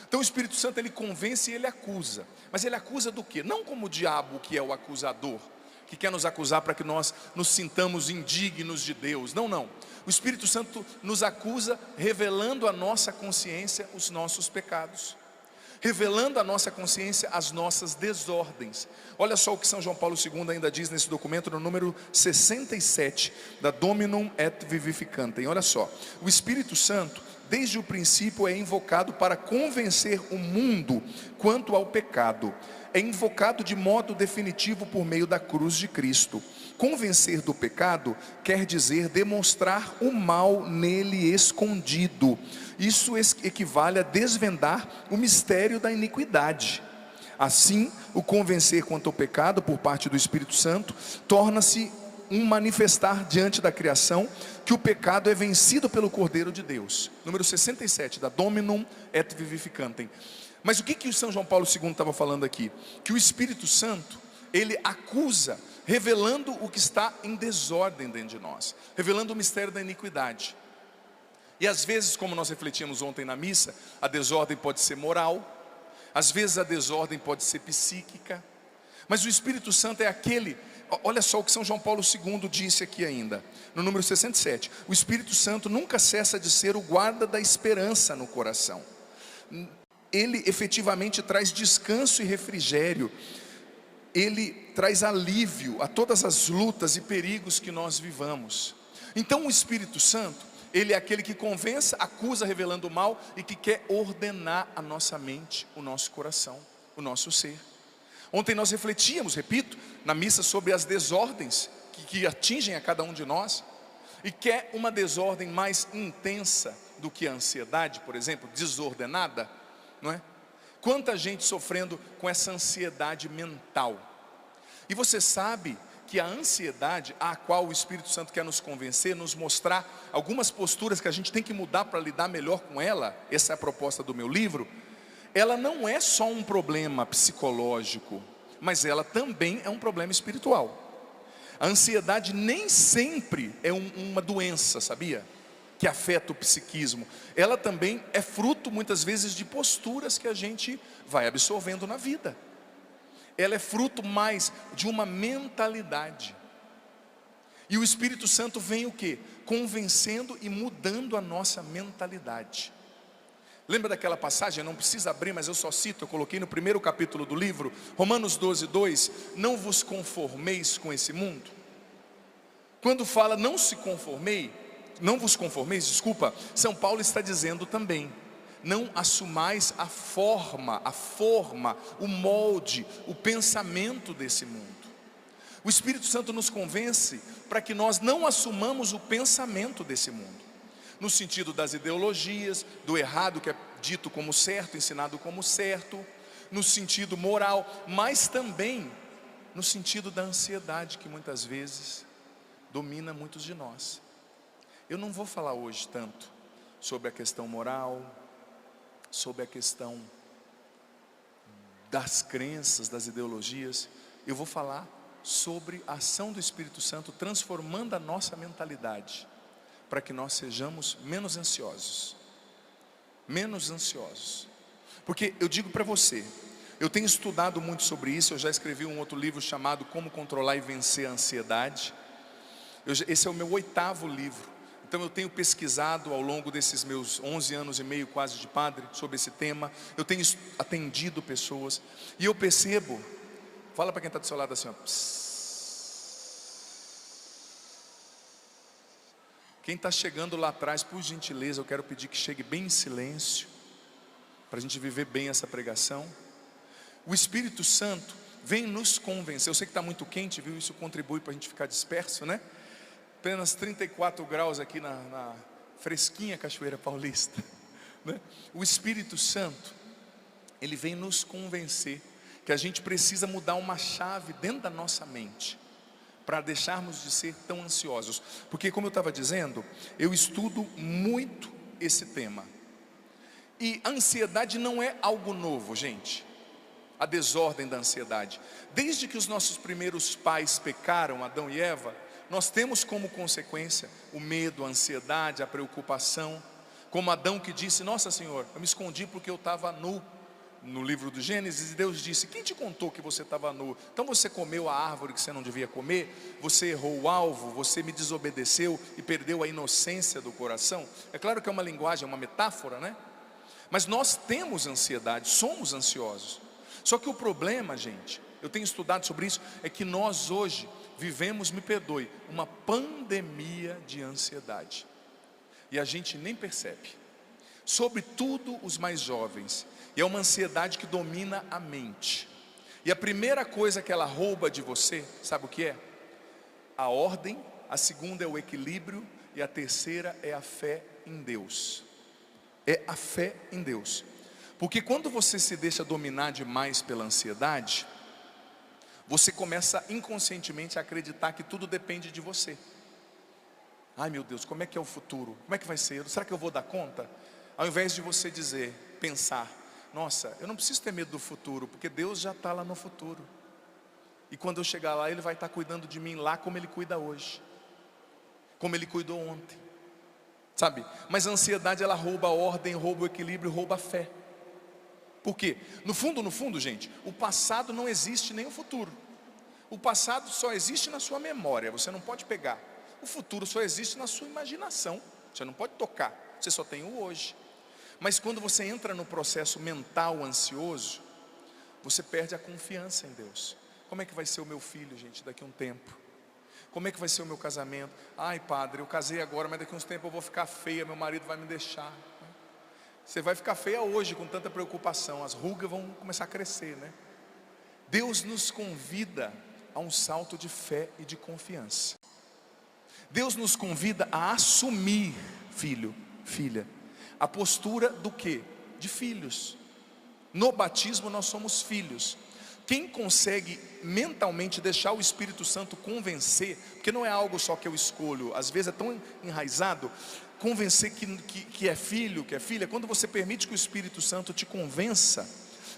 Speaker 3: Então o Espírito Santo, ele convence e ele acusa. Mas ele acusa do quê? Não como o diabo, que é o acusador, que quer nos acusar para que nós nos sintamos indignos de Deus. Não, não. O Espírito Santo nos acusa revelando à nossa consciência os nossos pecados, revelando à nossa consciência as nossas desordens. Olha só o que São João Paulo II ainda diz nesse documento, no número 67, da Dominum et Vivificantem. Olha só, o Espírito Santo, desde o princípio, é invocado para convencer o mundo quanto ao pecado. É invocado de modo definitivo por meio da cruz de Cristo. Convencer do pecado quer dizer demonstrar o mal nele escondido. Isso equivale a desvendar o mistério da iniquidade. Assim, o convencer quanto ao pecado por parte do Espírito Santo torna-se um manifestar diante da criação que o pecado é vencido pelo Cordeiro de Deus. Número 67, da Dominum et Vivificantem. Mas o que o São João Paulo II estava falando aqui? Que o Espírito Santo, ele acusa, revelando o que está em desordem dentro de nós, revelando o mistério da iniquidade. E às vezes, como nós refletimos ontem na missa, a desordem pode ser moral, às vezes a desordem pode ser psíquica, mas o Espírito Santo é aquele. Olha só o que São João Paulo II disse aqui ainda, no número 67. O Espírito Santo nunca cessa de ser o guarda da esperança no coração. Ele efetivamente traz descanso e refrigério. Ele traz alívio a todas as lutas e perigos que nós vivamos. Então o Espírito Santo, ele é aquele que convence, acusa revelando o mal e que quer ordenar a nossa mente, o nosso coração, o nosso ser. Ontem nós refletíamos, repito, na missa sobre as desordens que atingem a cada um de nós. E quer uma desordem mais intensa do que a ansiedade, por exemplo, desordenada, não é? Quanta gente sofrendo com essa ansiedade mental. E você sabe que a ansiedade, a qual o Espírito Santo quer nos convencer, nos mostrar algumas posturas que a gente tem que mudar para lidar melhor com ela, essa é a proposta do meu livro. Ela não é só um problema psicológico, mas ela também é um problema espiritual. A ansiedade nem sempre é uma doença, sabia? Que afeta o psiquismo. Ela também é fruto, muitas vezes, de posturas que a gente vai absorvendo na vida. Ela é fruto mais de uma mentalidade. E o Espírito Santo vem o quê? Convencendo e mudando a nossa mentalidade. Lembra daquela passagem? Não precisa abrir, mas eu só cito, eu coloquei no primeiro capítulo do livro, Romanos 12, 2, não vos conformeis com esse mundo. Quando fala não vos conformeis, desculpa, São Paulo está dizendo também, não assumais a forma, o molde, o pensamento desse mundo. O Espírito Santo nos convence para que nós não assumamos o pensamento desse mundo. No sentido das ideologias, do errado que é dito como certo, ensinado como certo, no sentido moral, mas também no sentido da ansiedade que muitas vezes domina muitos de nós. Eu não vou falar hoje tanto sobre a questão moral, sobre a questão das crenças, das ideologias. Eu vou falar sobre a ação do Espírito Santo transformando a nossa mentalidade, para que nós sejamos menos ansiosos. Porque eu digo para você, eu tenho estudado muito sobre isso, eu já escrevi um outro livro chamado Como Controlar e Vencer a Ansiedade. Esse é o meu 8º livro. Então eu tenho pesquisado ao longo desses meus 11 anos e meio quase de padre sobre esse tema. Eu tenho atendido pessoas e eu percebo, fala para quem está do seu lado assim, ó, quem está chegando lá atrás, por gentileza, eu quero pedir que chegue bem em silêncio, para a gente viver bem essa pregação. O Espírito Santo vem nos convencer. Eu sei que está muito quente, viu? Isso contribui para a gente ficar disperso, né? apenas 34 graus aqui na fresquinha Cachoeira Paulista, né? O Espírito Santo, ele vem nos convencer que a gente precisa mudar uma chave dentro da nossa mente, para deixarmos de ser tão ansiosos. Porque, como eu estava dizendo, eu estudo muito esse tema. E a ansiedade não é algo novo, gente. A desordem da ansiedade. Desde que os nossos primeiros pais pecaram, Adão e Eva, nós temos como consequência o medo, a ansiedade, a preocupação. Como Adão que disse: Nossa Senhor, eu me escondi porque eu estava nu. No livro do Gênesis, Deus disse: quem te contou que você estava nu? Então você comeu a árvore que você não devia comer, você errou o alvo, você me desobedeceu e perdeu a inocência do coração. É claro que é uma linguagem, é uma metáfora, né? Mas nós temos ansiedade, somos ansiosos. Só que o problema, gente, eu tenho estudado sobre isso, é que nós hoje vivemos, me perdoe, uma pandemia de ansiedade. E a gente nem percebe. Sobretudo os mais jovens. E é uma ansiedade que domina a mente. E a primeira coisa que ela rouba de você, sabe o que é? A ordem, a segunda é o equilíbrio e a terceira é a fé em Deus. É a fé em Deus. Porque quando você se deixa dominar demais pela ansiedade, você começa inconscientemente a acreditar que tudo depende de você. Ai meu Deus, como é que é o futuro? Como é que vai ser? Será que eu vou dar conta? Ao invés de você dizer, pensar: nossa, eu não preciso ter medo do futuro, porque Deus já está lá no futuro. E quando eu chegar lá, Ele vai estar cuidando de mim lá como Ele cuida hoje, como Ele cuidou ontem, sabe? Mas a ansiedade, ela rouba a ordem, rouba o equilíbrio, rouba a fé. Por quê? No fundo, gente, o passado não existe, nem o futuro. O passado só existe na sua memória, você não pode pegar. O futuro só existe na sua imaginação, você não pode tocar, você só tem o hoje. Mas quando você entra no processo mental ansioso, você perde a confiança em Deus. Como é que vai ser o meu filho, gente, daqui a um tempo? Como é que vai ser o meu casamento? Ai padre, eu casei agora, mas daqui a uns tempos eu vou ficar feia, meu marido vai me deixar. Você vai ficar feia hoje com tanta preocupação, as rugas vão começar a crescer, né? Deus nos convida a um salto de fé e de confiança. Deus nos convida a assumir, filho, filha, a postura do quê? De filhos. No batismo nós somos filhos. Quem consegue mentalmente deixar o Espírito Santo convencer, porque não é algo só que eu escolho, às vezes é tão enraizado, convencer que é filho, que é filha, quando você permite que o Espírito Santo te convença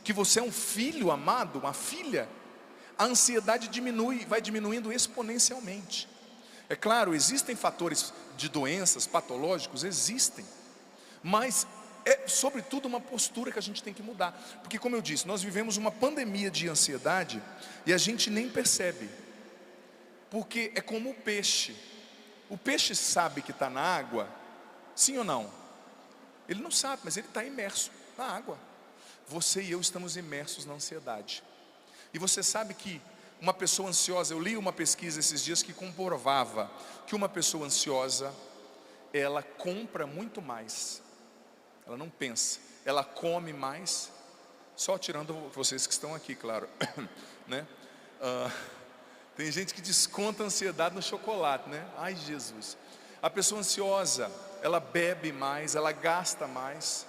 Speaker 3: que você é um filho amado, uma filha, a ansiedade diminui, vai diminuindo exponencialmente. É claro, existem fatores de doenças patológicos, existem, mas é sobretudo uma postura que a gente tem que mudar. Porque, como eu disse, nós vivemos uma pandemia de ansiedade e a gente nem percebe. Porque é como o peixe. O peixe sabe que está na água, sim ou não? Ele não sabe, mas ele está imerso na água. Você e eu estamos imersos na ansiedade. E você sabe que uma pessoa ansiosa, eu li uma pesquisa esses dias que comprovava que uma pessoa ansiosa, ela compra muito mais. Ela não pensa, ela come mais, só tirando vocês que estão aqui, claro, né? Tem gente que desconta a ansiedade no chocolate, né? Ai Jesus. A pessoa ansiosa, ela bebe mais, ela gasta mais.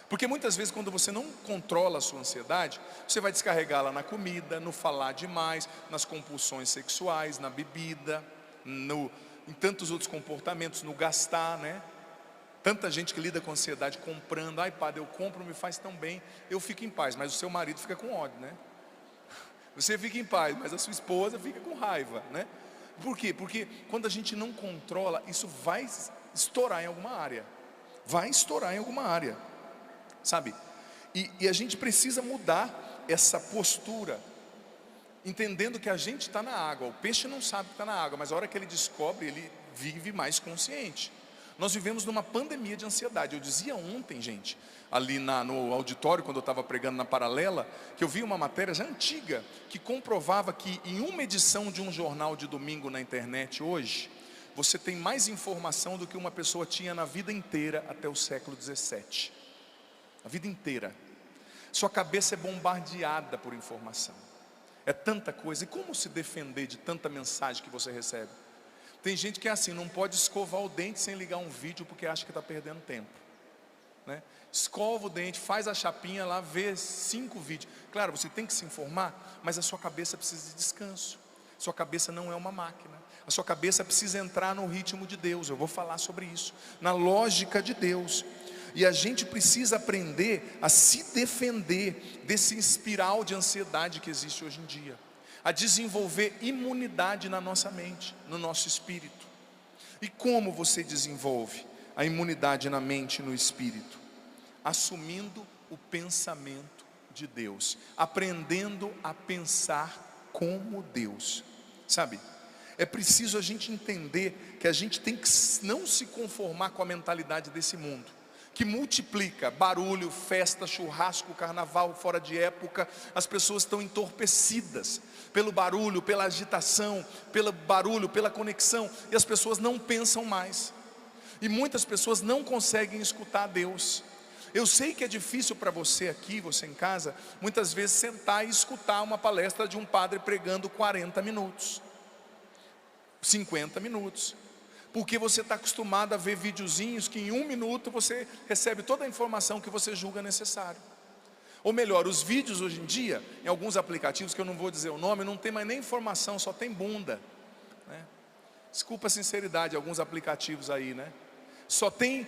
Speaker 3: Porque muitas vezes quando você não controla a sua ansiedade, você vai descarregá-la na comida, no falar demais, nas compulsões sexuais, na bebida, em tantos outros comportamentos, no gastar, né? Tanta gente que lida com ansiedade comprando. Ai padre, eu compro, me faz tão bem, eu fico em paz, mas o seu marido fica com ódio, né? Você fica em paz, mas a sua esposa fica com raiva, né? Por quê? Porque quando a gente não controla, isso vai estourar em alguma área. Vai estourar em alguma área, sabe? E a gente precisa mudar essa postura, entendendo que a gente está na água. O peixe não sabe que está na água, mas a hora que ele descobre, ele vive mais consciente. Nós vivemos numa pandemia de ansiedade. Eu dizia ontem, gente, ali no auditório, quando eu estava pregando na Paralela, que eu vi uma matéria já antiga, que comprovava que em uma edição de um jornal de domingo na internet hoje, você tem mais informação do que uma pessoa tinha na vida inteira até o século 17. A vida inteira. Sua cabeça é bombardeada por informação. É tanta coisa. E como se defender de tanta mensagem que você recebe? Tem gente que é assim, não pode escovar o dente sem ligar um vídeo porque acha que está perdendo tempo, né? Escova o dente, faz a chapinha lá, vê 5 vídeos. Claro, você tem que se informar, mas a sua cabeça precisa de descanso. Sua cabeça não é uma máquina. A sua cabeça precisa entrar no ritmo de Deus. Eu vou falar sobre isso, na lógica de Deus. E a gente precisa aprender a se defender desse espiral de ansiedade que existe hoje em dia, a desenvolver imunidade na nossa mente, no nosso espírito. E como você desenvolve a imunidade na mente e no espírito? Assumindo o pensamento de Deus, aprendendo a pensar como Deus, sabe? É preciso a gente entender que a gente tem que não se conformar com a mentalidade desse mundo, que multiplica barulho, festa, churrasco, carnaval fora de época. As pessoas estão entorpecidas pelo barulho, pela agitação, pelo barulho, pela conexão, e as pessoas não pensam mais, e muitas pessoas não conseguem escutar Deus. Eu sei que é difícil para você aqui, você em casa, muitas vezes sentar e escutar uma palestra de um padre pregando 40 minutos, 50 minutos, porque você está acostumado a ver videozinhos que em 1 minuto você recebe toda a informação que você julga necessário. Ou melhor, os vídeos hoje em dia, em alguns aplicativos, que eu não vou dizer o nome, não tem mais nem informação, só tem bunda, né? Desculpa a sinceridade, alguns aplicativos aí, né? Só tem...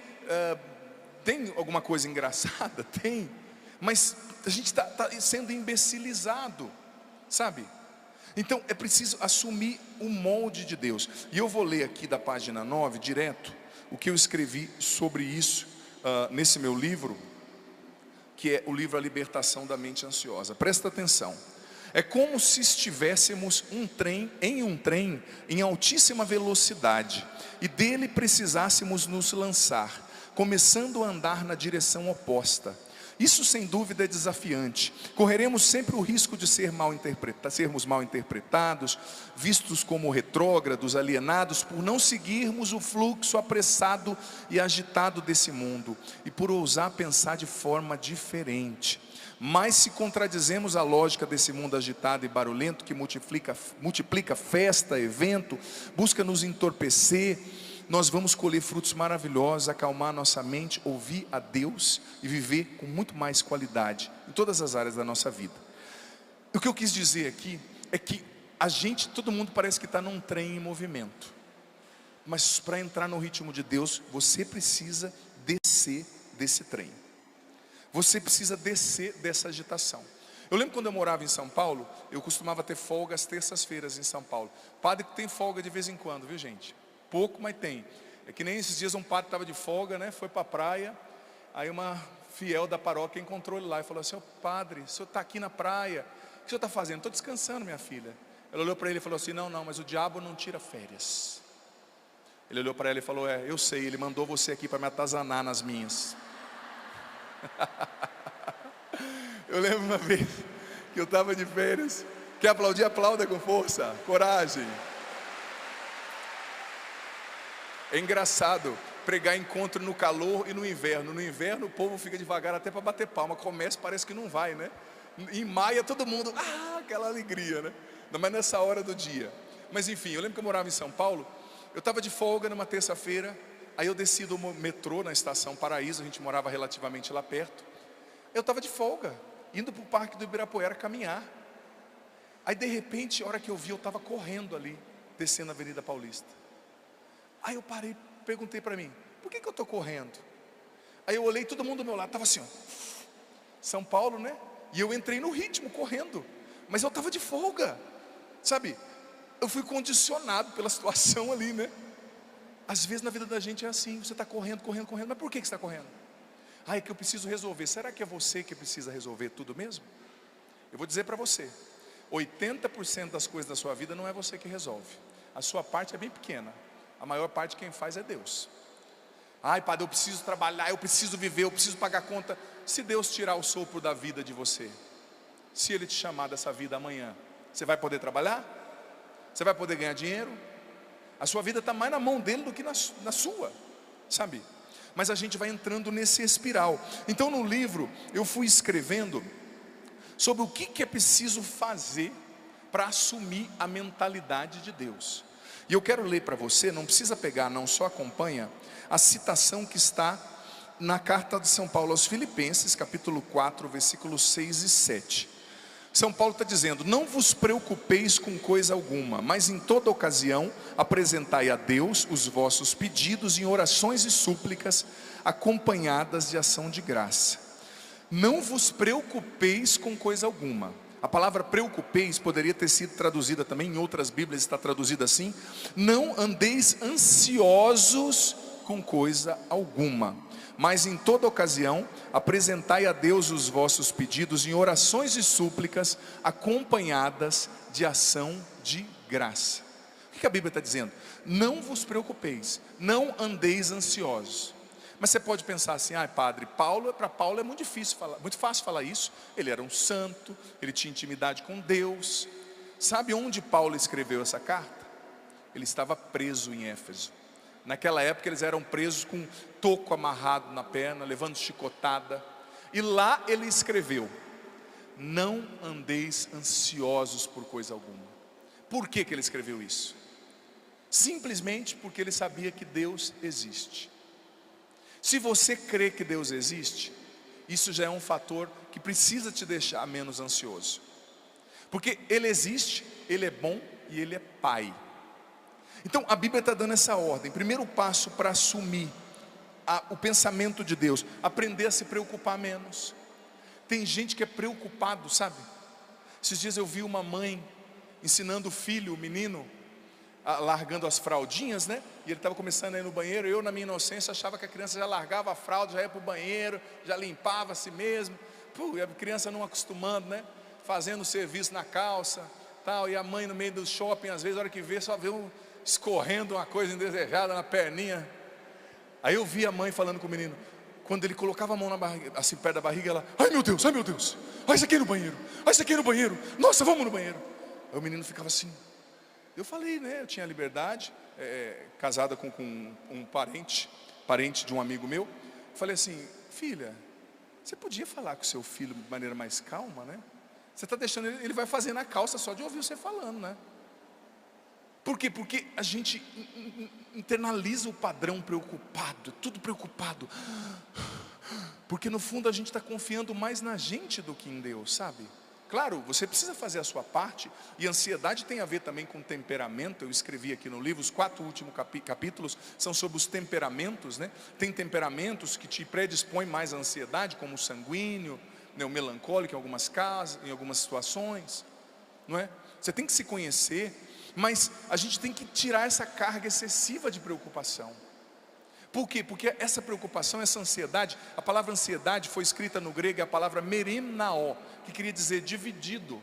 Speaker 3: tem alguma coisa engraçada? Tem, mas a gente está sendo imbecilizado, sabe? Então é preciso assumir o molde de Deus. E eu vou ler aqui da página 9, direto, o que eu escrevi sobre isso, nesse meu livro, que é o livro A Libertação da Mente Ansiosa. Presta atenção. É como se estivéssemos em um trem em altíssima velocidade, e dele precisássemos nos lançar, começando a andar na direção oposta. Isso sem dúvida é desafiante. Correremos sempre o risco de sermos mal interpretados, vistos como retrógrados, alienados, por não seguirmos o fluxo apressado e agitado desse mundo, e por ousar pensar de forma diferente. Mas se contradizemos a lógica desse mundo agitado e barulhento, que multiplica festa, evento, busca nos entorpecer, nós vamos colher frutos maravilhosos, acalmar nossa mente, ouvir a Deus e viver com muito mais qualidade em todas as áreas da nossa vida. O que eu quis dizer aqui é que todo mundo parece que está num trem em movimento, mas para entrar no ritmo de Deus, você precisa descer desse trem, você precisa descer dessa agitação. Eu lembro quando eu morava em São Paulo, eu costumava ter folga às terças-feiras em São Paulo. Padre que tem folga de vez em quando, viu gente? Pouco, mas tem. É que nem esses dias um padre estava de folga, né? Foi para a praia. Aí uma fiel da paróquia encontrou ele lá e falou assim: "Ô padre, o senhor está aqui na praia, o que o senhor está fazendo?" "Estou descansando, minha filha." Ela olhou para ele e falou assim: não, mas o diabo não tira férias." Ele olhou para ela e falou: "Eu sei, ele mandou você aqui para me atazanar nas minhas." Eu lembro uma vez que eu estava de férias. Quer aplaudir? Aplauda com força, coragem. É engraçado pregar encontro no calor e no inverno. No inverno o povo fica devagar até para bater palma. Começa, parece que não vai, né? Em maio todo mundo, aquela alegria, né? Mas nessa hora do dia. Mas enfim, eu lembro que eu morava em São Paulo. Eu estava de folga numa terça-feira. Aí eu desci do metrô na estação Paraíso. A gente morava relativamente lá perto. Eu estava de folga, indo para o Parque do Ibirapuera caminhar. Aí de repente, a hora que eu vi, eu estava correndo ali, descendo a Avenida Paulista. Aí eu parei, perguntei para mim: por que eu estou correndo? Aí eu olhei, todo mundo do meu lado, estava assim, ó, São Paulo, né? E eu entrei no ritmo, correndo. Mas eu estava de folga, sabe? Eu fui condicionado pela situação ali, né? Às vezes na vida da gente é assim, você está correndo, mas por que você está correndo? É que eu preciso resolver. Será que é você que precisa resolver tudo mesmo? Eu vou dizer para você, 80% das coisas da sua vida não é você que resolve. A sua parte é bem pequena. A maior parte quem faz é Deus. Padre, eu preciso trabalhar, eu preciso viver, eu preciso pagar conta. Se Deus tirar o sopro da vida de você, se Ele te chamar dessa vida amanhã, você vai poder trabalhar? Você vai poder ganhar dinheiro? A sua vida está mais na mão dele do que na sua, sabe? Mas a gente vai entrando nesse espiral. Então no livro eu fui escrevendo sobre o que é preciso fazer para assumir a mentalidade de Deus. E eu quero ler para você, não precisa pegar não, só acompanha a citação que está na carta de São Paulo aos Filipenses, capítulo 4, versículos 6 e 7. São Paulo está dizendo: não vos preocupeis com coisa alguma, mas em toda ocasião apresentai a Deus os vossos pedidos em orações e súplicas, acompanhadas de ação de graça. Não vos preocupeis com coisa alguma. A palavra preocupeis poderia ter sido traduzida também, em outras Bíblias está traduzida assim: não andeis ansiosos com coisa alguma, mas em toda ocasião apresentai a Deus os vossos pedidos em orações e súplicas, acompanhadas de ação de graça. O que a Bíblia está dizendo? Não vos preocupeis, não andeis ansiosos. Mas você pode pensar assim: padre, para Paulo é muito fácil falar isso. Ele era um santo, ele tinha intimidade com Deus. Sabe onde Paulo escreveu essa carta? Ele estava preso em Éfeso. Naquela época eles eram presos com um toco amarrado na perna, levando chicotada. E lá ele escreveu: não andeis ansiosos por coisa alguma. Por que ele escreveu isso? Simplesmente porque ele sabia que Deus existe. Se você crê que Deus existe, isso já é um fator que precisa te deixar menos ansioso. Porque Ele existe, Ele é bom e Ele é Pai. Então a Bíblia está dando essa ordem. Primeiro passo para assumir o pensamento de Deus: aprender a se preocupar menos. Tem gente que é preocupado, sabe? Esses dias eu vi uma mãe ensinando o filho, o menino, largando as fraldinhas, né? E ele estava começando a ir no banheiro. Eu, na minha inocência, achava que a criança já largava a fralda, já ia para o banheiro, já limpava a si mesmo. E a criança não acostumando, né? Fazendo o serviço na calça, tal. E a mãe no meio do shopping, às vezes, a hora que vê, só vê escorrendo uma coisa indesejada na perninha. Aí eu vi a mãe falando com o menino. Quando ele colocava a mão na barriga, assim perto da barriga, ela: ai meu Deus, ai isso aqui é no banheiro, ai isso aqui é no banheiro, nossa, vamos no banheiro. Aí o menino ficava assim. Eu falei, né? Eu tinha liberdade, casada com um parente de um amigo meu. Falei assim: filha, você podia falar com o seu filho de maneira mais calma, né? Você está deixando ele vai fazer na calça só de ouvir você falando, né? Por quê? Porque a gente internaliza o padrão preocupado, tudo preocupado. Porque no fundo a gente está confiando mais na gente do que em Deus, sabe? Claro, você precisa fazer a sua parte. E ansiedade tem a ver também com temperamento. Eu escrevi aqui no livro, os 4 últimos capítulos são sobre os temperamentos, né? Tem temperamentos que te predispõem mais à ansiedade, como o sanguíneo, né? O melancólico em algumas casas, em algumas situações, não é? Você tem que se conhecer, mas a gente tem que tirar essa carga excessiva de preocupação. Por quê? Porque essa preocupação, essa ansiedade, a palavra ansiedade foi escrita no grego, é a palavra merimnao, que queria dizer dividido.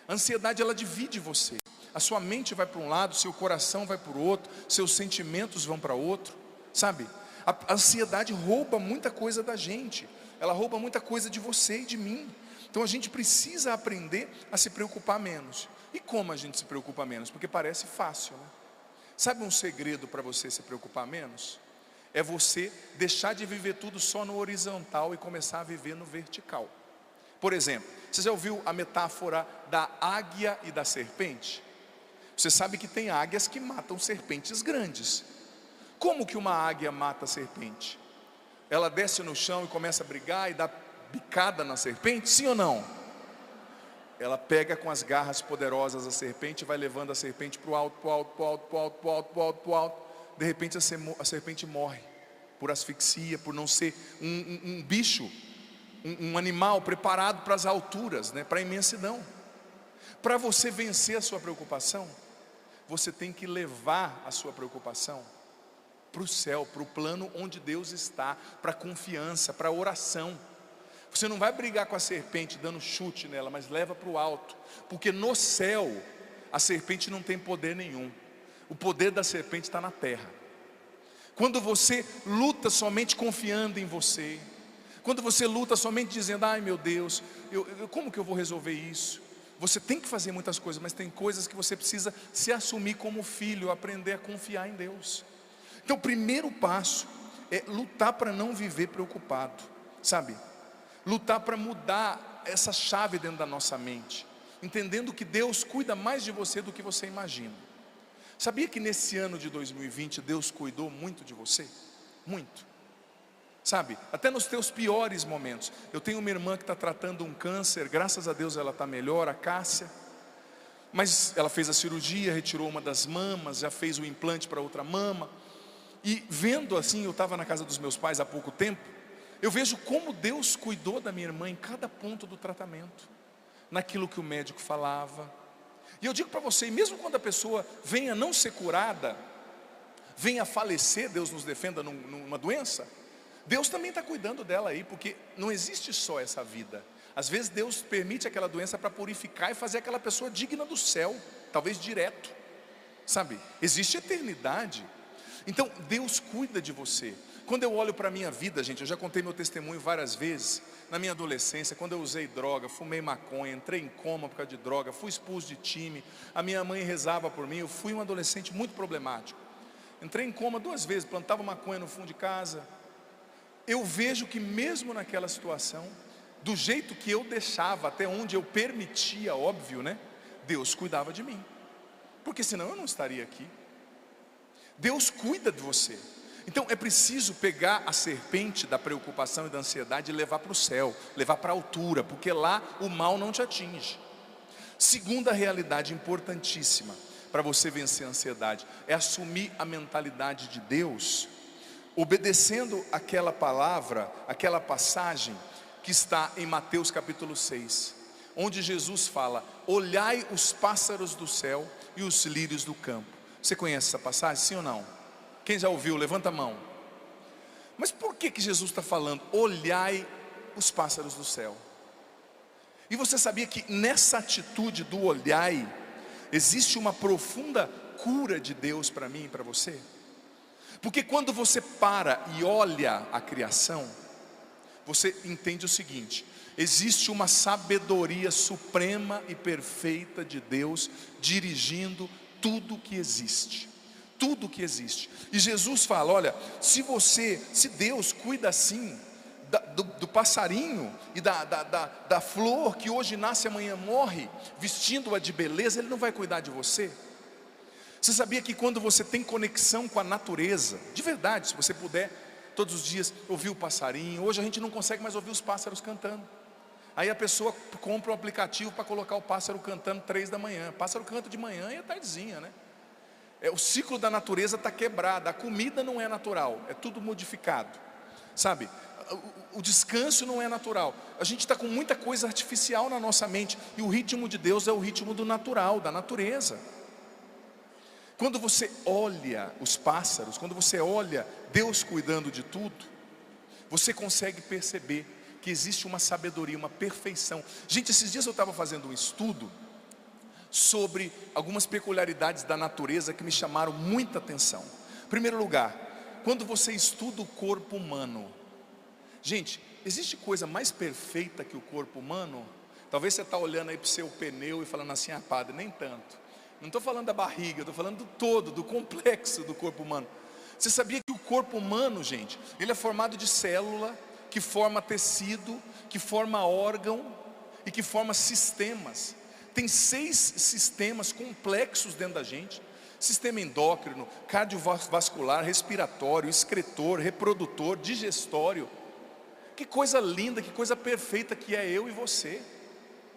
Speaker 3: A ansiedade, ela divide você. A sua mente vai para um lado, seu coração vai para o outro, seus sentimentos vão para outro, sabe? A ansiedade rouba muita coisa da gente, ela rouba muita coisa de você e de mim. Então a gente precisa aprender a se preocupar menos. E como a gente se preocupa menos? Porque parece fácil, né? Sabe um segredo para você se preocupar menos? É você deixar de viver tudo só no horizontal e começar a viver no vertical. Por exemplo, você já ouviu a metáfora da águia e da serpente? Você sabe que tem águias que matam serpentes grandes. Como que uma águia mata a serpente? Ela desce no chão e começa a brigar e dá bicada na serpente, sim ou não? Ela pega com as garras poderosas a serpente e vai levando a serpente para o alto, para o alto, para o alto, para o alto, para o alto, para o alto, para o alto. De repente a serpente morre por asfixia, por não ser um bicho, um animal preparado para as alturas, né, para a imensidão. Para você vencer a sua preocupação, você tem que levar a sua preocupação para o céu, para o plano onde Deus está, para a confiança, para a oração. Você não vai brigar com a serpente dando chute nela, mas leva para o alto, porque no céu a serpente não tem poder nenhum. O poder da serpente está na terra. Quando você luta somente confiando em você, quando você luta somente dizendo: ai meu Deus, como que eu vou resolver isso? Você tem que fazer muitas coisas, mas tem coisas que você precisa se assumir como filho, aprender a confiar em Deus. Então o primeiro passo é lutar para não viver preocupado, sabe? Lutar para mudar essa chave dentro da nossa mente, entendendo que Deus cuida mais de você do que você imagina. Sabia que nesse ano de 2020 Deus cuidou muito de você? Muito. Sabe, até nos teus piores momentos. Eu tenho uma irmã que está tratando um câncer, graças a Deus ela está melhor, a Cássia. Mas ela fez a cirurgia, retirou uma das mamas, já fez o implante para outra mama. E vendo assim, eu estava na casa dos meus pais há pouco tempo, eu vejo como Deus cuidou da minha irmã em cada ponto do tratamento, naquilo que o médico falava. E eu digo para você, mesmo quando a pessoa venha não ser curada, venha falecer, Deus nos defenda numa doença, Deus também está cuidando dela aí, porque não existe só essa vida. Às vezes Deus permite aquela doença para purificar e fazer aquela pessoa digna do céu, talvez direto, sabe? Existe eternidade. Então Deus cuida de você. Quando eu olho para a minha vida, gente, eu já contei meu testemunho várias vezes. Na minha adolescência, quando eu usei droga, fumei maconha, entrei em coma por causa de droga, fui expulso de time, a minha mãe rezava por mim, eu fui um adolescente muito problemático. Entrei em coma 2 vezes, plantava maconha no fundo de casa. Eu vejo que mesmo naquela situação, do jeito que eu deixava, até onde eu permitia, óbvio, né? Deus cuidava de mim, porque senão eu não estaria aqui. Deus cuida de você. Então é preciso pegar a serpente da preocupação e da ansiedade e levar para o céu, levar para a altura, porque lá o mal não te atinge. Segunda realidade importantíssima para você vencer a ansiedade é assumir a mentalidade de Deus, obedecendo aquela palavra, aquela passagem que está em Mateus capítulo 6, onde Jesus fala: olhai os pássaros do céu e os lírios do campo. Você conhece essa passagem, sim ou não? Quem já ouviu, levanta a mão. Mas por que Jesus está falando, olhai os pássaros do céu? E você sabia que nessa atitude do olhai, existe uma profunda cura de Deus para mim e para você? Porque quando você para e olha a criação, você entende o seguinte: existe uma sabedoria suprema e perfeita de Deus dirigindo tudo que existe. Tudo que existe. E Jesus fala: olha, se Deus cuida assim do passarinho e da flor que hoje nasce e amanhã morre, vestindo-a de beleza, Ele não vai cuidar de você? Você sabia que quando você tem conexão com a natureza, de verdade, se você puder todos os dias ouvir o passarinho, hoje a gente não consegue mais ouvir os pássaros cantando. Aí a pessoa compra um aplicativo para colocar o pássaro cantando 3 da manhã. O pássaro canta de manhã e à tardezinha, né? O ciclo da natureza está quebrado. A comida não é natural, é tudo modificado, sabe? O descanso não é natural. A gente está com muita coisa artificial na nossa mente, e o ritmo de Deus é o ritmo do natural, da natureza. Quando você olha os pássaros, quando você olha Deus cuidando de tudo, você consegue perceber que existe uma sabedoria, uma perfeição. Gente, esses dias eu estava fazendo um estudo sobre algumas peculiaridades da natureza que me chamaram muita atenção. Em primeiro lugar, quando você estuda o corpo humano, gente, existe coisa mais perfeita que o corpo humano? Talvez você está olhando aí para o seu pneu e falando assim: ah, padre, nem tanto. Não estou falando da barriga, estou falando do todo, do complexo do corpo humano. Você sabia que o corpo humano, gente, ele é formado de célula, que forma tecido, que forma órgão e que forma sistemas. Tem 6 sistemas complexos dentro da gente: sistema endócrino, cardiovascular, respiratório, excretor, reprodutor, digestório. Que coisa linda, que coisa perfeita que é eu e você,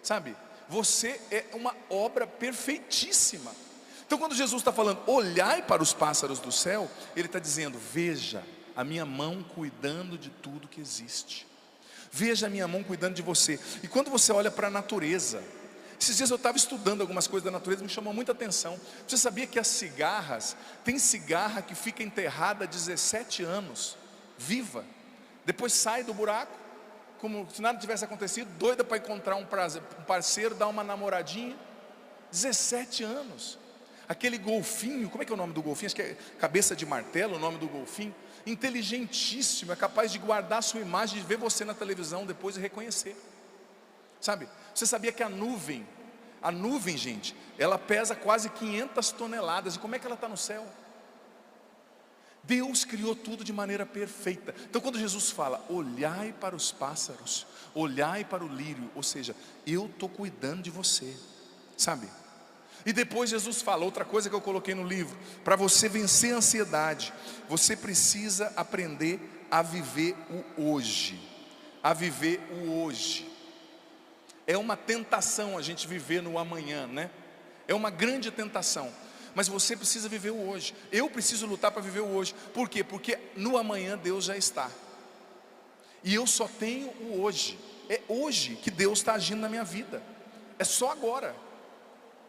Speaker 3: sabe? Você é uma obra perfeitíssima. Então quando Jesus está falando, olhai para os pássaros do céu, Ele está dizendo: veja a minha mão cuidando de tudo que existe. Veja a minha mão cuidando de você. E quando você olha para a natureza, esses dias eu estava estudando algumas coisas da natureza, me chamou muita atenção. Você sabia que as cigarras, tem cigarra que fica enterrada há 17 anos, viva, depois sai do buraco, como se nada tivesse acontecido, doida para encontrar um parceiro, dar uma namoradinha. 17 anos. Aquele golfinho, como é que é o nome do golfinho? Acho que é cabeça de martelo o nome do golfinho. Inteligentíssimo, é capaz de guardar a sua imagem, de ver você na televisão depois e reconhecer, sabe? Você sabia que a nuvem, gente, ela pesa quase 500 toneladas. E como é que ela está no céu? Deus criou tudo de maneira perfeita. Então quando Jesus fala, olhai para os pássaros, olhai para o lírio, ou seja, eu estou cuidando de você, sabe? E depois Jesus fala, outra coisa que eu coloquei no livro, para você vencer a ansiedade, você precisa aprender a viver o hoje. A viver o hoje. É uma tentação a gente viver no amanhã, né? É uma grande tentação. Mas você precisa viver o hoje. Eu preciso lutar para viver o hoje. Por quê? Porque no amanhã Deus já está. E eu só tenho o hoje. É hoje que Deus está agindo na minha vida. É só agora.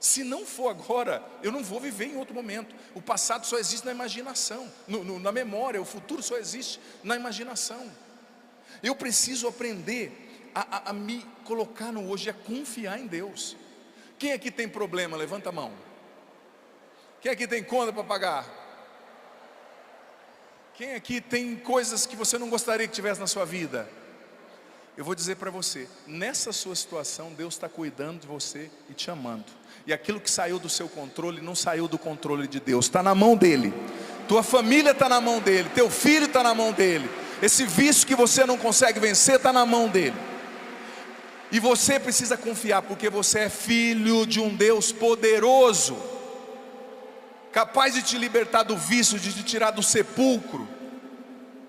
Speaker 3: Se não for agora, eu não vou viver em outro momento. O passado só existe na imaginação, na memória. O futuro só existe na imaginação. Eu preciso aprender a me colocar no hoje, a confiar em Deus. Quem aqui tem problema? Levanta a mão. Quem aqui tem conta para pagar? Quem aqui tem coisas que você não gostaria que tivesse na sua vida? Eu vou dizer para você, nessa sua situação, Deus está cuidando de você e te amando. E aquilo que saiu do seu controle, não saiu do controle de Deus, está na mão dEle. Tua família está na mão dEle, teu filho está na mão dEle. Esse vício que você não consegue vencer, está na mão dEle. E você precisa confiar, porque você é filho de um Deus poderoso, capaz de te libertar do vício, de te tirar do sepulcro,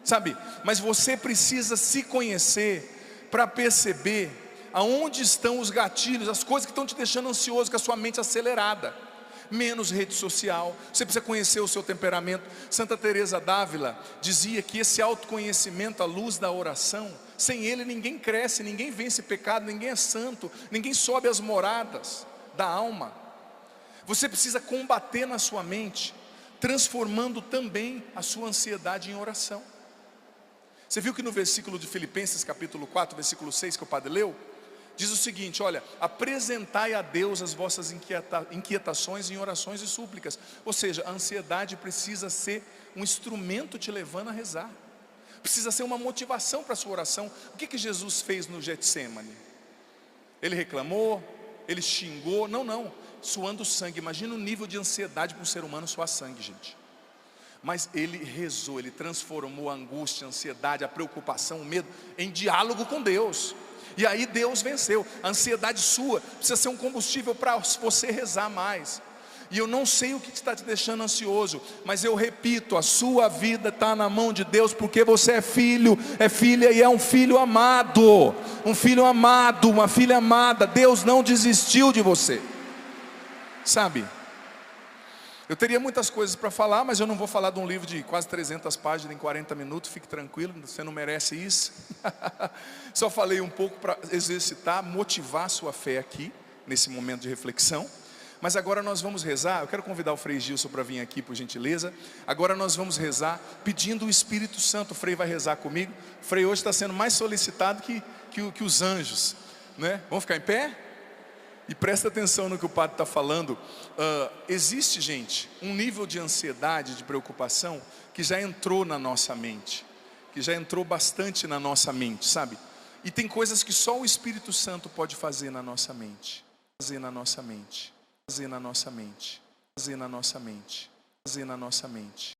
Speaker 3: sabe? Mas você precisa se conhecer, para perceber aonde estão os gatilhos, as coisas que estão te deixando ansioso, com a sua mente acelerada. Menos rede social, você precisa conhecer o seu temperamento. Santa Teresa d'Ávila dizia que esse autoconhecimento à luz da oração, sem ele ninguém cresce, ninguém vence pecado, ninguém é santo, ninguém sobe as moradas da alma. Você precisa combater na sua mente, transformando também a sua ansiedade em oração. Você viu que no versículo de Filipenses capítulo 4, versículo 6 que o padre leu, diz o seguinte, olha, apresentai a Deus as vossas inquietações em orações e súplicas. Ou seja, a ansiedade precisa ser um instrumento te levando a rezar. Precisa ser uma motivação para a sua oração. O que Jesus fez no Getsêmani? Ele reclamou, ele xingou, não, suando sangue. Imagina o nível de ansiedade para um ser humano suar sangue, gente. Mas ele rezou, ele transformou a angústia, a ansiedade, a preocupação, o medo em diálogo com Deus. E aí Deus venceu. A ansiedade sua precisa ser um combustível para você rezar mais. E eu não sei o que está te deixando ansioso, mas eu repito, a sua vida está na mão de Deus, porque você é filho, é filha e é um filho amado. Um filho amado, uma filha amada. Deus não desistiu de você, sabe? Eu teria muitas coisas para falar, mas eu não vou falar de um livro de quase 300 páginas em 40 minutos, fique tranquilo, você não merece isso. Só falei um pouco para exercitar, motivar a sua fé aqui, nesse momento de reflexão. Mas agora nós vamos rezar, eu quero convidar o Frei Gilson para vir aqui, por gentileza. Agora nós vamos rezar, pedindo o Espírito Santo. O Frei vai rezar comigo. O Frei hoje está sendo mais solicitado que os anjos, né? Vamos ficar em pé? E presta atenção no que o padre está falando. Existe, gente, um nível de ansiedade, de preocupação, que já entrou na nossa mente, que já entrou bastante na nossa mente, sabe? E tem coisas que só o Espírito Santo pode fazer na nossa mente, fazer na nossa mente, fazer na nossa mente, fazer na nossa mente, fazer na nossa mente.